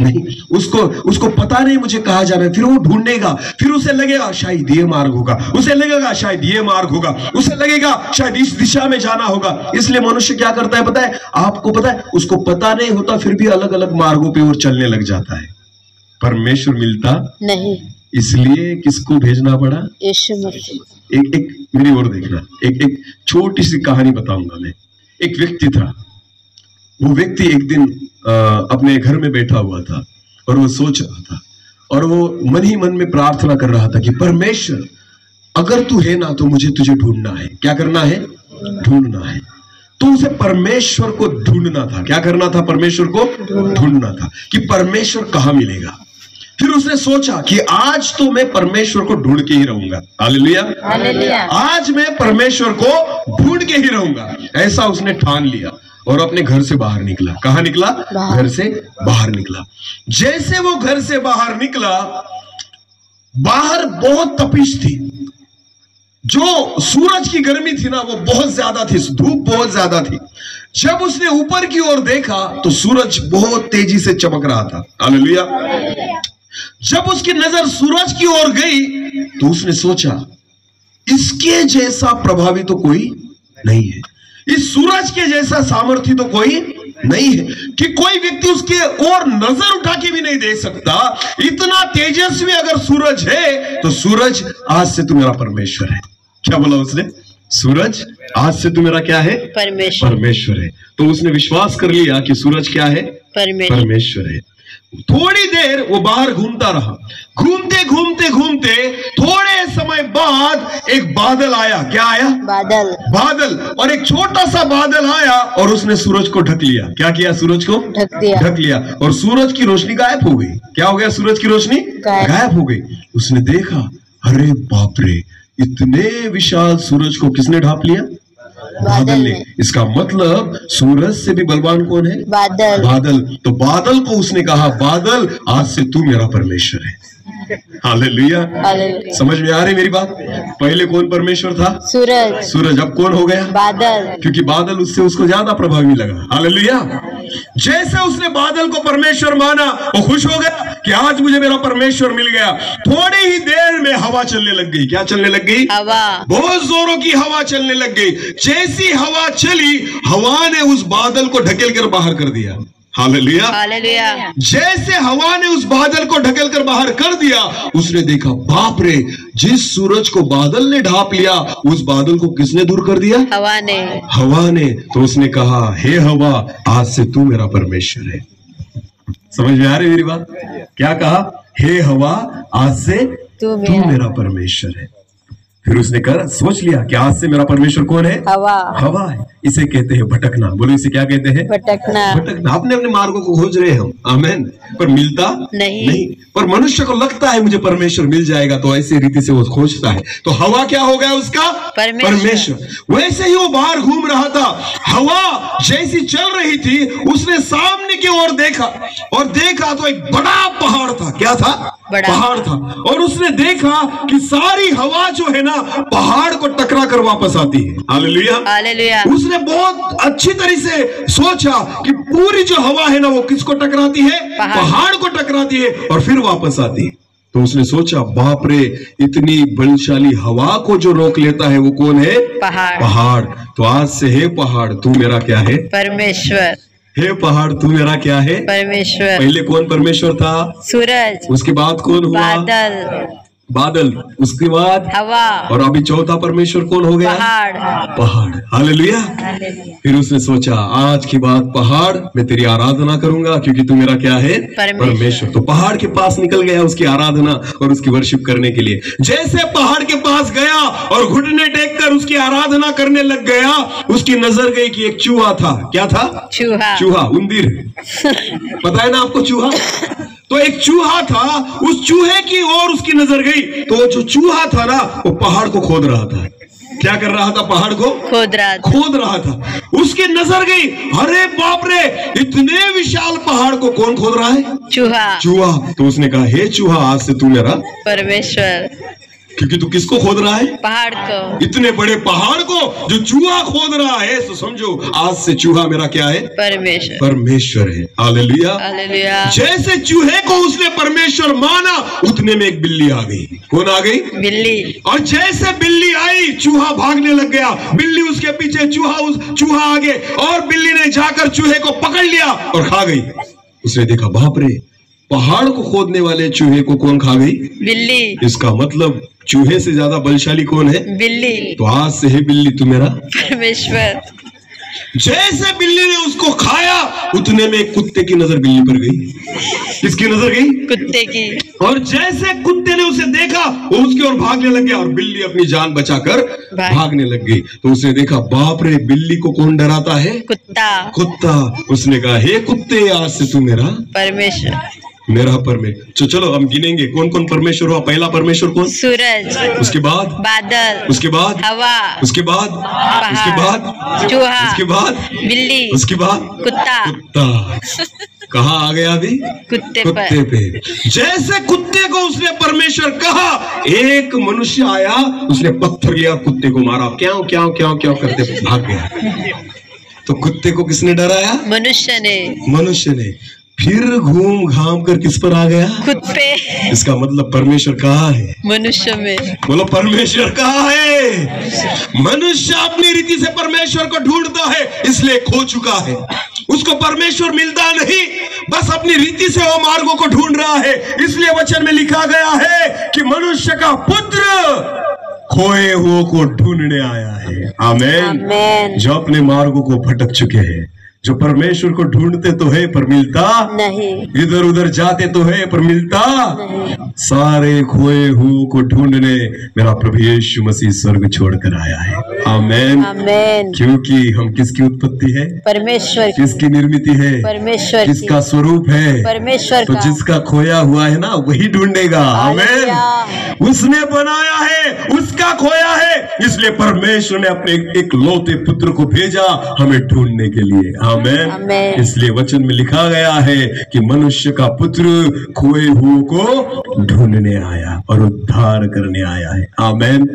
नहीं, उसको पता नहीं मुझे कहाँ जाना है। फिर वो ढूंढेगा, फिर उसे लगेगा शायद ये मार्ग होगा, उसे लगेगा शायद ये मार्ग होगा, उसे लगेगा शायद इस दिशा में जाना होगा। इसलिए मनुष्य क्या करता है पता है? आपको पता है, उसको पता नहीं होता फिर भी अलग अलग मार्गों पे और चलने लग जाता है। परमेश्वर मिलता नहीं, इसलिए किसको भेजना पड़ा? यीशु मसीह। एक मेरी ओर देखना, एक छोटी सी कहानी बताऊंगा मैं। एक व्यक्ति था, वो व्यक्ति एक दिन अपने घर में बैठा हुआ था और वो सोच रहा था, और वो मन ही मन में प्रार्थना कर रहा था कि परमेश्वर अगर तू है ना तो मुझे तुझे ढूंढना है। क्या करना है? ढूंढना है। तो उसे परमेश्वर को ढूंढना था। क्या करना था? परमेश्वर को ढूंढना था कि परमेश्वर कहाँ मिलेगा। फिर उसने सोचा कि आज तो मैं परमेश्वर को ढूंढ के ही रहूंगा। Hallelujah, hallelujah. आज मैं परमेश्वर को ढूंढ के ही रहूंगा, ऐसा उसने ठान लिया और अपने घर से बाहर निकला। कहाँ निकला? घर से बाहर निकला। जैसे वो घर से बाहर निकला, बाहर बहुत तपिश थी। जो सूरज की गर्मी थी ना, वो बहुत ज्यादा थी, धूप बहुत ज्यादा थी। जब उसने ऊपर की ओर देखा तो सूरज बहुत तेजी से चमक रहा था। हालेलुया। जब उसकी नजर सूरज की ओर गई तो उसने सोचा इसके जैसा प्रभावी तो कोई नहीं है, इस सूरज के जैसा सामर्थ्य तो कोई नहीं है कि कोई व्यक्ति उसके ओर नजर उठा के भी नहीं देख सकता। इतना तेजस्वी अगर सूरज है तो सूरज आज से तू मेरा परमेश्वर है। क्या बोला उसने? सूरज आज से तू मेरा क्या है? परमेश्वर है। तो उसने विश्वास कर लिया कि सूरज क्या है? परमेश्वर है। थोड़ी देर वो बाहर घूमता रहा। घूमते घूमते घूमते थोड़े समय बाद एक बादल आया। क्या आया? बादल। और एक छोटा सा बादल आया और उसने सूरज को ढक लिया। क्या किया? सूरज को ढक लिया और सूरज की रोशनी गायब हो गई। क्या हो गया? सूरज की रोशनी गायब हो गई। उसने देखा, अरे बाप रे, इतने विशाल सूरज को किसने ढांप लिया? बादल ने। इसका मतलब सूरज से भी बलवान कौन है? बादल। तो बादल को उसने कहा, बादल आज से तू मेरा परमेश्वर है। हालेलुया। समझ में आ रही मेरी बात? पहले कौन परमेश्वर था? सूरज। अब कौन हो गया? बादल। क्योंकि बादल उससे उसको ज्यादा प्रभावी लगा। हालेलुया। जैसे उसने बादल को परमेश्वर माना, वो खुश हो गया कि आज मुझे मेरा परमेश्वर मिल गया। थोड़ी ही देर में हवा चलने लग गई। क्या चलने लग गई? हवा। बहुत जोरों की हवा चलने लग गई। जैसी हवा चली, हवा ने उस बादल को ढकेल कर बाहर कर दिया। हालेलुया। जैसे हवा ने उस बादल को ढकेल कर बाहर कर दिया, उसने देखा, बाप रे, जिस सूरज को बादल ने ढांप लिया, उस बादल को किसने दूर कर दिया? हवा ने। तो उसने कहा, हे हवा, आज से तू मेरा परमेश्वर है। समझ में आ रही मेरी बात? क्या कहा? हे हवा, आज से तू मेरा परमेश्वर है। फिर उसने सोच लिया कि आज से मेरा परमेश्वर कौन है? हवा है। इसे कहते हैं भटकना। बोलो, इसे क्या कहते हैं? भटकना। अपने अपने मार्गों को खोज रहे हम, आमेन, पर मिलता नहीं। पर मनुष्य को लगता है मुझे परमेश्वर मिल जाएगा, तो ऐसी रीति से वो खोजता है। तो हवा क्या हो गया उसका? परमेश्वर। वैसे ही वो बाहर घूम रहा था। हवा जैसी चल रही थी, उसने सामने की ओर देखा और देखा तो एक बड़ा पहाड़ था। क्या था? पहाड़ था। और उसने देखा कि सारी हवा जो है ना, पहाड़ को टकरा कर वापस आती है। हालेलुया। उसने बहुत अच्छी तरह से सोचा कि पूरी जो हवा है ना, वो किसको टकराती है? पहाड़ को टकराती है और फिर वापस आती है। तो उसने सोचा, बाप रे, इतनी बलशाली हवा को जो रोक लेता है वो कौन है? पहाड़। तो आज से, हे पहाड़, तू मेरा क्या है? परमेश्वर। हे पहाड़, तू मेरा क्या है? परमेश्वर। पहले कौन परमेश्वर था? सूरज। उसके बाद कौन हुआ? बादल। बादल, उसके बाद हवा, और अभी चौथा परमेश्वर कौन हो गया? पहाड़। पहाड़। हालेलुया। फिर उसने सोचा आज की बात पहाड़, मैं तेरी आराधना करूंगा क्योंकि तू मेरा क्या है? परमेश्वर। तो पहाड़ के पास निकल गया उसकी आराधना और उसकी वर्शिप करने के लिए। जैसे पहाड़ के पास गया और घुटने टेक कर उसकी आराधना करने लग गया, उसकी नजर गई कि एक चूहा था। क्या था? चूहा। चूहा, उंदीर। पता है ना आपको चूहा? तो एक चूहा था, उस चूहे की ओर उसकी नजर गई। तो जो चूहा था ना, वो पहाड़ को खोद रहा था। क्या कर रहा था? पहाड़ को खोद रहा था। उसकी नजर गई, अरे बाप रे, इतने विशाल पहाड़ को कौन खोद रहा है? चूहा। तो उसने कहा, हे चूहा, आज से तू मेरा परमेश्वर। क्योंकि तू किसको खोद रहा है? पहाड़ को। इतने बड़े पहाड़ को जो चूहा खोद रहा है, तो समझो आज से चूहा मेरा क्या है? परमेश्वर है। हालेलुया। जैसे चूहे को उसने परमेश्वर माना, उतने में एक बिल्ली आ गई। कौन आ गई? बिल्ली। और जैसे बिल्ली आई, चूहा भागने लग गया, बिल्ली उसके पीछे, चूहा आगे, और बिल्ली ने जाकर चूहे को पकड़ लिया और खा गई। उसने देखा, बाप रे, पहाड़ को खोदने वाले चूहे को कौन खा गई? बिल्ली। इसका मतलब चूहे से ज्यादा बलशाली कौन है? बिल्ली। तो आज से है बिल्ली तू मेरा परमेश्वर। जैसे बिल्ली ने उसको खाया, उतने में एक कुत्ते की नजर बिल्ली पर गई। किसकी नजर गई? कुत्ते की। और जैसे कुत्ते ने उसे देखा, वो उसकी ओर भागने लग गया और बिल्ली अपनी जान बचाकर भागने लग गई। तो उसने देखा, बाप रे, बिल्ली को कौन डराता है? कुत्ता। उसने कहा, हे कुत्ते, आज से तू मेरा परमेश्वर। मेरा परमेश्वर। चलो हम गिनेंगे कौन कौन परमेश्वर हुआ। पहला परमेश्वर कौन? सूरज। उसके बाद बादल। उसके बाद हवा। उसके बाद उसके बाद चूहा। उसके बाद बिल्ली। उसके बाद कुत्ता। कहाँ आ गया अभी? कुत्ते पे। जैसे कुत्ते को उसने परमेश्वर कहा, एक मनुष्य आया, उसने पत्थर लिया, कुत्ते को मारा, क्यों क्यों क्यों क्यों करते भाग गया। तो कुत्ते को किसने डराया? मनुष्य ने। फिर घूम घाम कर किस पर आ गया? खुद पे। इसका मतलब परमेश्वर कहाँ है? मनुष्य में। बोलो, परमेश्वर कहाँ है? मनुष्य अपनी रीति से परमेश्वर को ढूंढता है, इसलिए खो चुका है। उसको परमेश्वर मिलता नहीं, बस अपनी रीति से वो मार्गों को ढूंढ रहा है। इसलिए वचन में लिखा गया है कि मनुष्य का पुत्र खोए हुए को ढूंढने आया है। आमीन। जो अपने मार्गों को भटक चुके हैं, जो परमेश्वर को ढूंढते तो है पर मिलता नहीं, इधर उधर जाते तो है पर मिलता नहीं। सारे खोए हुए को ढूंढने मेरा प्रभु यीशु मसीह स्वर्ग छोड़कर आया है। आमीन। क्योंकि हम किसकी उत्पत्ति है? परमेश्वर। किसकी निर्मिति है? परमेश्वर। किसका स्वरूप है? परमेश्वर। तो जिसका खोया हुआ है ना, वही ढूंढेगा। आमीन। उसने बनाया है, उसका खोया है, इसलिए परमेश्वर ने अपने एक लौते पुत्र को भेजा हमें ढूंढने के लिए। आमीन। इसलिए वचन में लिखा गया है कि मनुष्य का पुत्र खोए हुए को ढूंढने आया और उद्धार करने आया है। आमीन।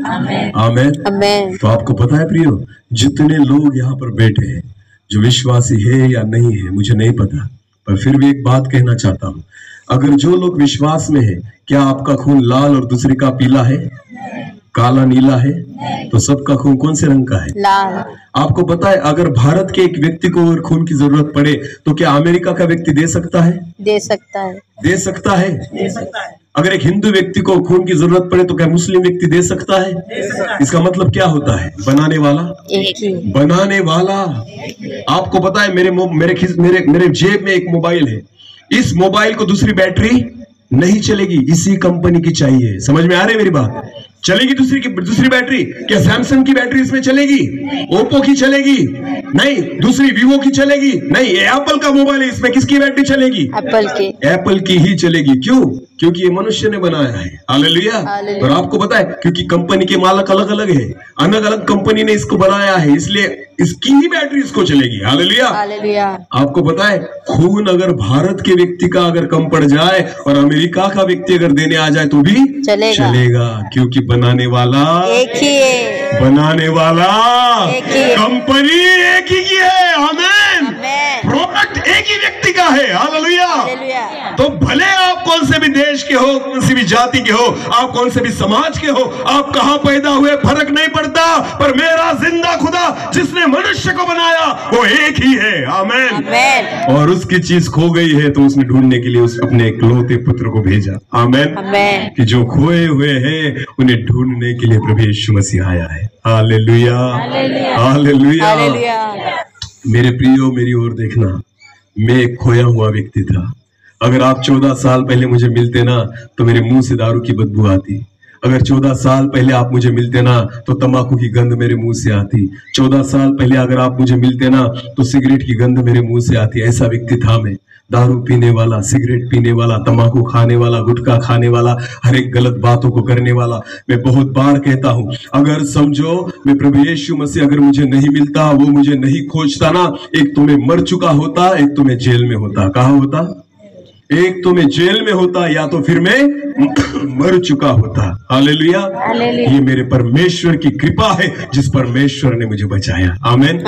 आमीन। तो आपको पता है प्रियो, जितने लोग यहाँ पर बैठे हैं, जो विश्वासी है या नहीं है मुझे नहीं पता, पर फिर भी एक बात कहना चाहता हूँ। अगर जो लोग विश्वास में है, क्या आपका खून लाल और दूसरे का पीला है, काला नीला है? तो सबका खून कौन से रंग का है? लाल। आपको पता है, अगर भारत के एक व्यक्ति को अगर खून की जरूरत पड़े तो क्या अमेरिका का व्यक्ति दे सकता है? दे सकता है। दे सकता है। दे सकता है। अगर एक हिंदू व्यक्ति को खून की जरूरत पड़े तो क्या मुस्लिम व्यक्ति दे सकता है? दे सकता है। इसका मतलब क्या होता है? बनाने वाला एक ही। बनाने वाला। आपको पता है, मेरे जेब में एक मोबाइल है, इस मोबाइल को दूसरी बैटरी नहीं चलेगी, इसी कंपनी की चाहिए। समझ में आ रही है मेरी बात? चलेगी दूसरी बैटरी? क्या सैमसंग की बैटरी इसमें चलेगी? ओप्पो की चलेगी? नहीं। दूसरी वीवो की चलेगी? नहीं। एप्पल का मोबाइल है, इसमें किसकी बैटरी चलेगी? एप्पल की ही चलेगी। क्यों? क्योंकि ये मनुष्य ने बनाया है। हालेलुया। और आपको पता है, क्योंकि कंपनी के मालिक अलग अलग है, अलग अलग कंपनी ने इसको बनाया है, इसलिए इसकी ही बैटरी इसको चलेगी। हालेलुया। आपको पता है, खून अगर भारत के व्यक्ति का अगर कम पड़ जाए और अमेरिका का व्यक्ति अगर देने आ जाए तो भी चलेगा, क्योंकि बनाने वाला एक ही है। बनाने वाला कंपनी एक ही की है। आमीन। प्रोडक्ट एक ही व्यक्ति का है। हालेलुया। तो भले आप कौन से भी देश के हो, कौन सी भी जाति के हो, आप कौन से भी समाज के हो, आप कहां पैदा हुए फर्क नहीं पड़ता, पर मेरा जिंदा खुदा जिसने मनुष्य को बनाया वो एक ही है। आमीन। और उसकी चीज खो गई है तो उसने ढूंढने के लिए उस अपने इकलौते पुत्र को भेजा। आमीन। कि जो खोए हुए हैं उन्हें ढूंढने के लिए प्रभु यीशु मसीह आया है। Hallelujah, hallelujah. मेरे प्रियो, मेरी ओर देखना, मैं एक खोया हुआ व्यक्ति था। अगर आप 14 साल पहले मुझे मिलते ना तो मेरे मुंह से दारू की बदबू आती। अगर 14 साल पहले आप मुझे मिलते ना तो तंबाकू की गंध मेरे मुंह से आती। 14 साल पहले अगर आप मुझे मिलते ना तो सिगरेट की गंध मेरे मुंह से आती। ऐसा व्यक्ति था मैं, दारू पीने वाला, सिगरेट पीने वाला, तंबाकू खाने वाला, गुटखा खाने वाला, हर एक गलत बातों को करने वाला। मैं बहुत बार कहता हूं, अगर समझो मैं प्रभु यीशु मसीह अगर मुझे नहीं मिलता, वो मुझे नहीं खोजता ना, एक तो मैं मर चुका होता, एक तो मैं जेल में होता। कहाँ होता? एक तो मैं जेल में होता या तो फिर मैं मर चुका होता। हालेलुया। ये मेरे परमेश्वर की कृपा है जिस परमेश्वर ने मुझे बचाया। आमीन।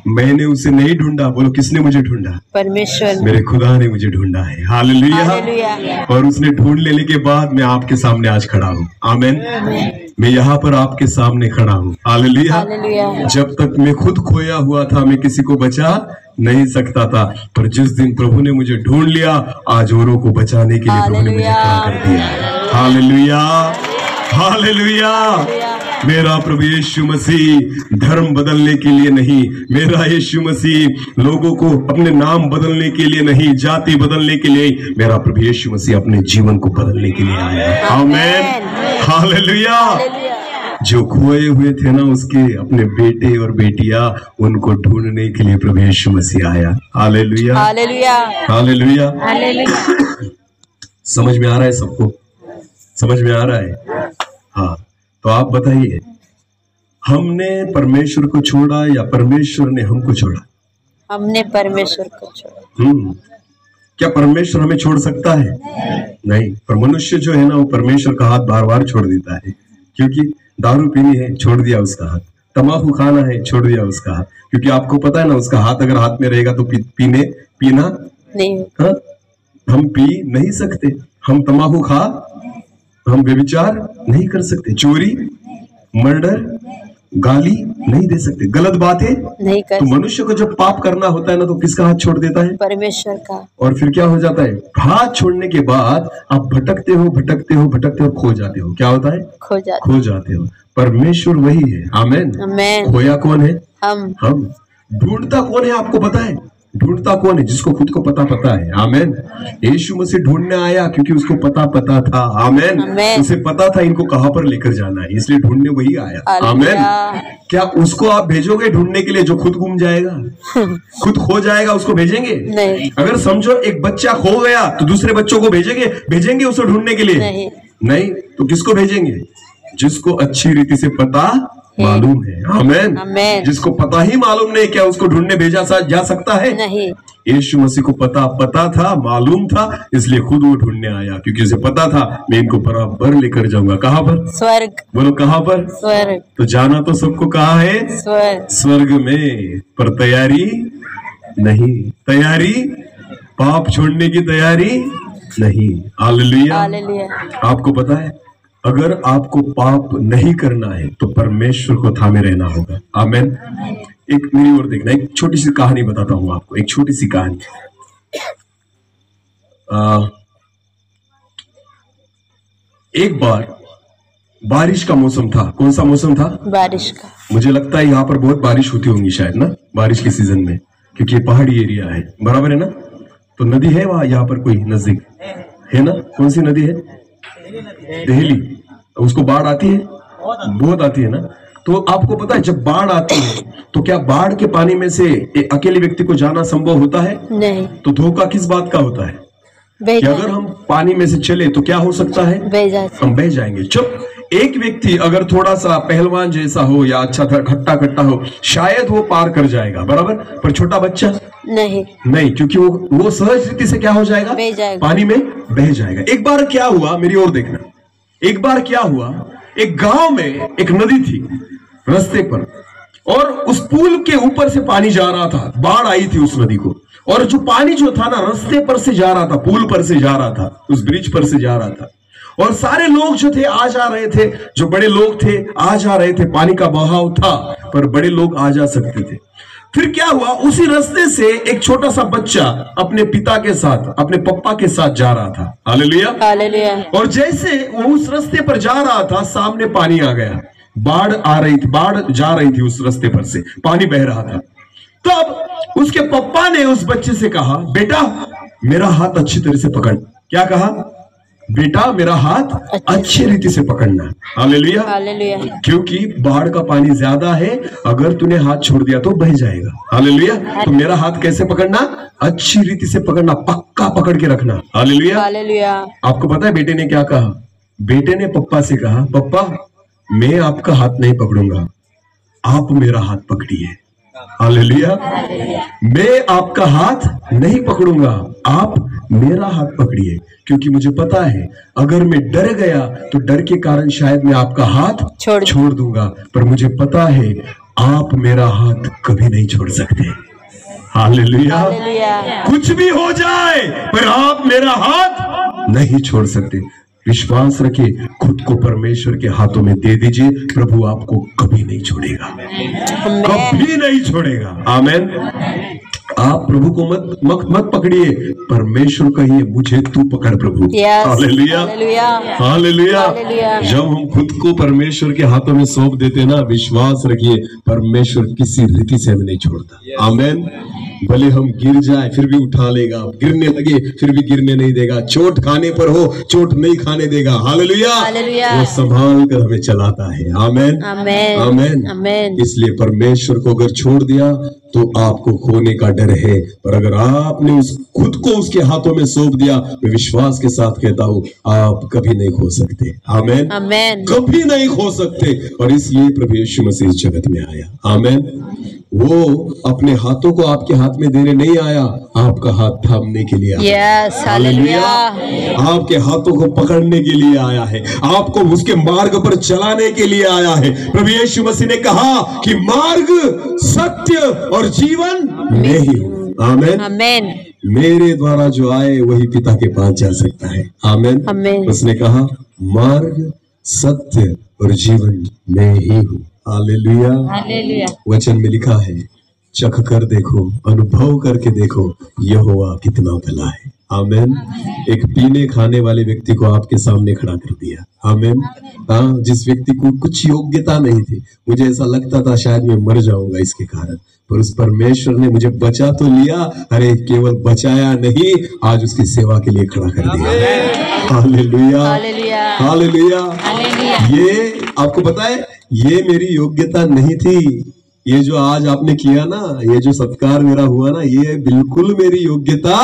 मैंने उसे नहीं ढूंढा। बोलो, किसने मुझे ढूंढा? परमेश्वर, मेरे खुदा ने मुझे ढूंढा है। हालेलुया। और उसने ढूंढ लेने के बाद मैं आपके सामने आज खड़ा हूँ। आमीन। मैं यहाँ पर आपके सामने खड़ा हूँ। हालेलुया। जब तक मैं खुद खोया हुआ था मैं किसी को बचा नहीं सकता था, पर जिस दिन प्रभु ने मुझे ढूंढ लिया, आज औरों को बचाने के लिए प्रभु ने मुझे खड़ा कर दिया। Hallelujah, hallelujah. मेरा प्रभु यीशु मसीह धर्म बदलने के लिए नहीं, मेरा यीशु मसीह लोगों को अपने नाम बदलने के लिए नहीं, जाति बदलने के लिए, मेरा प्रभु यीशु मसीह अपने जीवन को बदलने के लिए आया है। आमीन। हालेलुया। जो खोए हुए थे ना उसके अपने बेटे और बेटियां, उनको ढूंढने के लिए प्रभु यीशु मसीह आया। Hallelujah, hallelujah, hallelujah, hallelujah. समझ में आ रहा है सबको? समझ में आ रहा है? हाँ, तो आप बताइए, हमने परमेश्वर को छोड़ा या परमेश्वर ने हमको छोड़ा? हमने परमेश्वर को छोड़ा। क्या परमेश्वर हमें छोड़ सकता है? नहीं। पर मनुष्य जो है ना वो परमेश्वर का हाथ बार बार छोड़ देता है। क्योंकि दारू पीनी है, छोड़ दिया उसका हाथ। तंबाकू खाना है, छोड़ दिया उसका हाथ। क्योंकि आपको पता है ना उसका हाथ अगर हाथ में रहेगा तो पीना नहीं। हाँ, हम पी नहीं सकते, हम तंबाकू हम व्यभिचार नहीं कर सकते, चोरी, मर्डर, गाली नहीं दे सकते, गलत बातें नहीं कर। तो मनुष्य को जब पाप करना होता है ना तो किसका हाथ छोड़ देता है? परमेश्वर का। और फिर क्या हो जाता है? हाथ छोड़ने के बाद आप भटकते हो, भटकते हो, भटकते हो, खो जाते हो। क्या होता है? खो जाते हो। परमेश्वर वही है। आमीन। खोया कौन है? हम। ढूंढता कौन है आपको पता है? ढूंढता कौन है? जिसको खुद को पता है। आमीन। यीशु मसीह ढूंढने आया क्योंकि उसको पता था। आमीन। उसे पता था इनको कहां पर लेकर जाना है, इसलिए ढूंढने वही आया। आमीन। क्या उसको आप भेजोगे ढूंढने के लिए जो खुद गुम जाएगा, खुद खो जाएगा? उसको भेजेंगे? नहीं। अगर समझो एक बच्चा खो गया तो दूसरे बच्चों को भेजेंगे उसे ढूंढने के लिए? नहीं। तो किसको भेजेंगे? जिसको अच्छी रीति से पता मालूम है। आमीन। जिसको पता ही मालूम नहीं, क्या उसको ढूंढने भेजा जा सकता है? नहीं। यीशु मसीह को पता था, मालूम था, इसलिए खुद वो ढूंढने आया क्योंकि उसे पता था मैं इनको बराबर लेकर जाऊंगा। कहां पर? स्वर्ग। बोलो कहां पर? स्वर्ग। तो जाना तो सबको कहां है? स्वर्ग में। पर तैयारी नहीं, तैयारी पाप छोड़ने की तैयारी नहीं। हालेलुया। आपको पता है अगर आपको पाप नहीं करना है तो परमेश्वर को थामे रहना होगा। आमीन। एक मेरी ओर देखना, एक छोटी सी कहानी बताता हूं आपको, एक छोटी सी कहानी। एक बार बारिश का मौसम था। कौन सा मौसम था? बारिश का। मुझे लगता है यहाँ पर बहुत बारिश होती होंगी शायद ना, बारिश के सीजन में, क्योंकि ये पहाड़ी एरिया है। बराबर है ना? तो नदी है वहां यहाँ पर कोई नजदीक है ना? कौन सी नदी है? देहली। उसको बाढ़ आती है? बहुत आती है ना। तो आपको पता है जब बाढ़ आती है तो क्या बाढ़ के पानी में से अकेले व्यक्ति को जाना संभव होता है? नहीं। तो धोखा कि बात का होता है कि अगर हम पानी में से चले तो क्या हो सकता है? हम बह जाएंगे। चुप। एक व्यक्ति अगर थोड़ा सा पहलवान जैसा हो या अच्छा खट्टा खट्टा हो शायद वो पार कर जाएगा, बराबर। पर छोटा बच्चा नहीं, क्योंकि वो सहज रीति से क्या हो जाएगा? पानी में बह जाएगा। एक बार क्या हुआ, मेरी ओर देखना, एक बार क्या हुआ, एक गांव में एक नदी थी रास्ते पर, और उस पुल के ऊपर से पानी जा रहा था। बाढ़ आई थी उस नदी को, और जो पानी जो था ना रास्ते पर से जा रहा था, पुल पर से जा रहा था, उस ब्रिज पर से जा रहा था, और सारे लोग जो थे आ जा रहे थे, जो बड़े लोग थे आ जा रहे थे। पानी का बहाव था पर बड़े लोग आ जा सकते थे। फिर क्या हुआ, उसी रास्ते से एक छोटा सा बच्चा अपने पिता के साथ, अपने पप्पा के साथ जा रहा था। Hallelujah, hallelujah. और जैसे वो उस रास्ते पर जा रहा था, सामने पानी आ गया, बाढ़ आ रही थी, बाढ़ जा रही थी उस रास्ते पर से, पानी बह रहा था। तब उसके पप्पा ने उस बच्चे से कहा, बेटा मेरा हाथ अच्छी तरह से पकड़। क्या कहा? बेटा मेरा हाथ अच्छी रीति से पकड़ना। Hallelujah, hallelujah. क्योंकि बाढ़ का पानी ज्यादा है, अगर तूने हाथ छोड़ दिया तो बह जाएगा। हालेलुया। तो मेरा हाथ कैसे पकड़ना? अच्छी रीति से पकड़ना, पक्का पकड़ के रखना। Hallelujah, hallelujah. आपको पता है बेटे ने क्या कहा? बेटे ने पप्पा से कहा, पप्पा मैं आपका हाथ नहीं पकड़ूंगा, आप मेरा हाथ पकड़िए। हालेलुया। मैं आपका हाथ नहीं पकड़ूंगा, आप मेरा हाथ पकड़िए, क्योंकि मुझे पता है अगर मैं डर गया तो डर के कारण शायद मैं आपका हाथ छोड़ दूंगा, पर मुझे पता है आप मेरा हाथ कभी नहीं छोड़ सकते। हालेलुया। कुछ भी हो जाए पर आप मेरा हाथ नहीं छोड़ सकते। विश्वास रखिए, खुद को परमेश्वर के हाथों में दे दीजिए, प्रभु आपको कभी नहीं छोड़ेगा, कभी नहीं छोड़ेगा। आमीन। आप प्रभु को मत पकड़िए, परमेश्वर कहिए मुझे तू पकड़ प्रभु। Hallelujah, hallelujah. जब हम खुद को परमेश्वर के हाथों में सौंप देते ना, विश्वास रखिए परमेश्वर किसी रीति से हमें नहीं छोड़ता। आमीन। भले हम गिर जाए फिर भी उठा लेगा, गिरने लगे फिर भी गिरने नहीं देगा, चोट खाने पर हो चोट नहीं खाने देगा। हालेलुया, वो संभाल कर हमें चलाता है। आमीन, आमीन। इसलिए परमेश्वर को अगर छोड़ दिया तो आपको खोने का डर है, पर अगर आपने खुद को उसके हाथों में सौंप दिया, मैं विश्वास के साथ कहता हूँ आप कभी नहीं खो सकते। आमीन, आमीन। कभी नहीं खो सकते। और इसलिए प्रभु यीशु मसीह इस जगत में आया। आमीन। वो अपने हाथों को आपके हाथ में देने नहीं आया, आपका हाथ थामने के लिए आया। हालेलुया। आपके हाथों को पकड़ने के लिए आया है, आपको उसके मार्ग पर चलाने के लिए आया है। प्रभु यीशु मसीह ने कहा कि मार्ग, सत्य और जीवन मैं ही हूँ। आमीन, आमीन। मेरे द्वारा जो आए वही पिता के पास जा सकता है। आमीन, आमीन। उसने कहा मार्ग, सत्य और जीवन मैं ही हूँ। Hallelujah, hallelujah. वचन में लिखा है, चख कर देखो, अनुभव करके देखो, यहोवा कितना भला है। आमीन। एक पीने खाने वाले व्यक्ति को आपके सामने खड़ा कर दिया। आमीन। हाँ, जिस व्यक्ति को कुछ योग्यता नहीं थी, मुझे ऐसा लगता था शायद मैं मर जाऊंगा इसके कारण, पर उस परमेश्वर ने मुझे बचा तो लिया, अरे केवल बचाया नहीं, आज उसकी सेवा के लिए खड़ा कर दिया। Hallelujah, hallelujah. ये आपको पता है, ये मेरी योग्यता नहीं थी। ये जो आज आपने किया ना, ये जो सत्कार मेरा हुआ ना, ये बिल्कुल मेरी योग्यता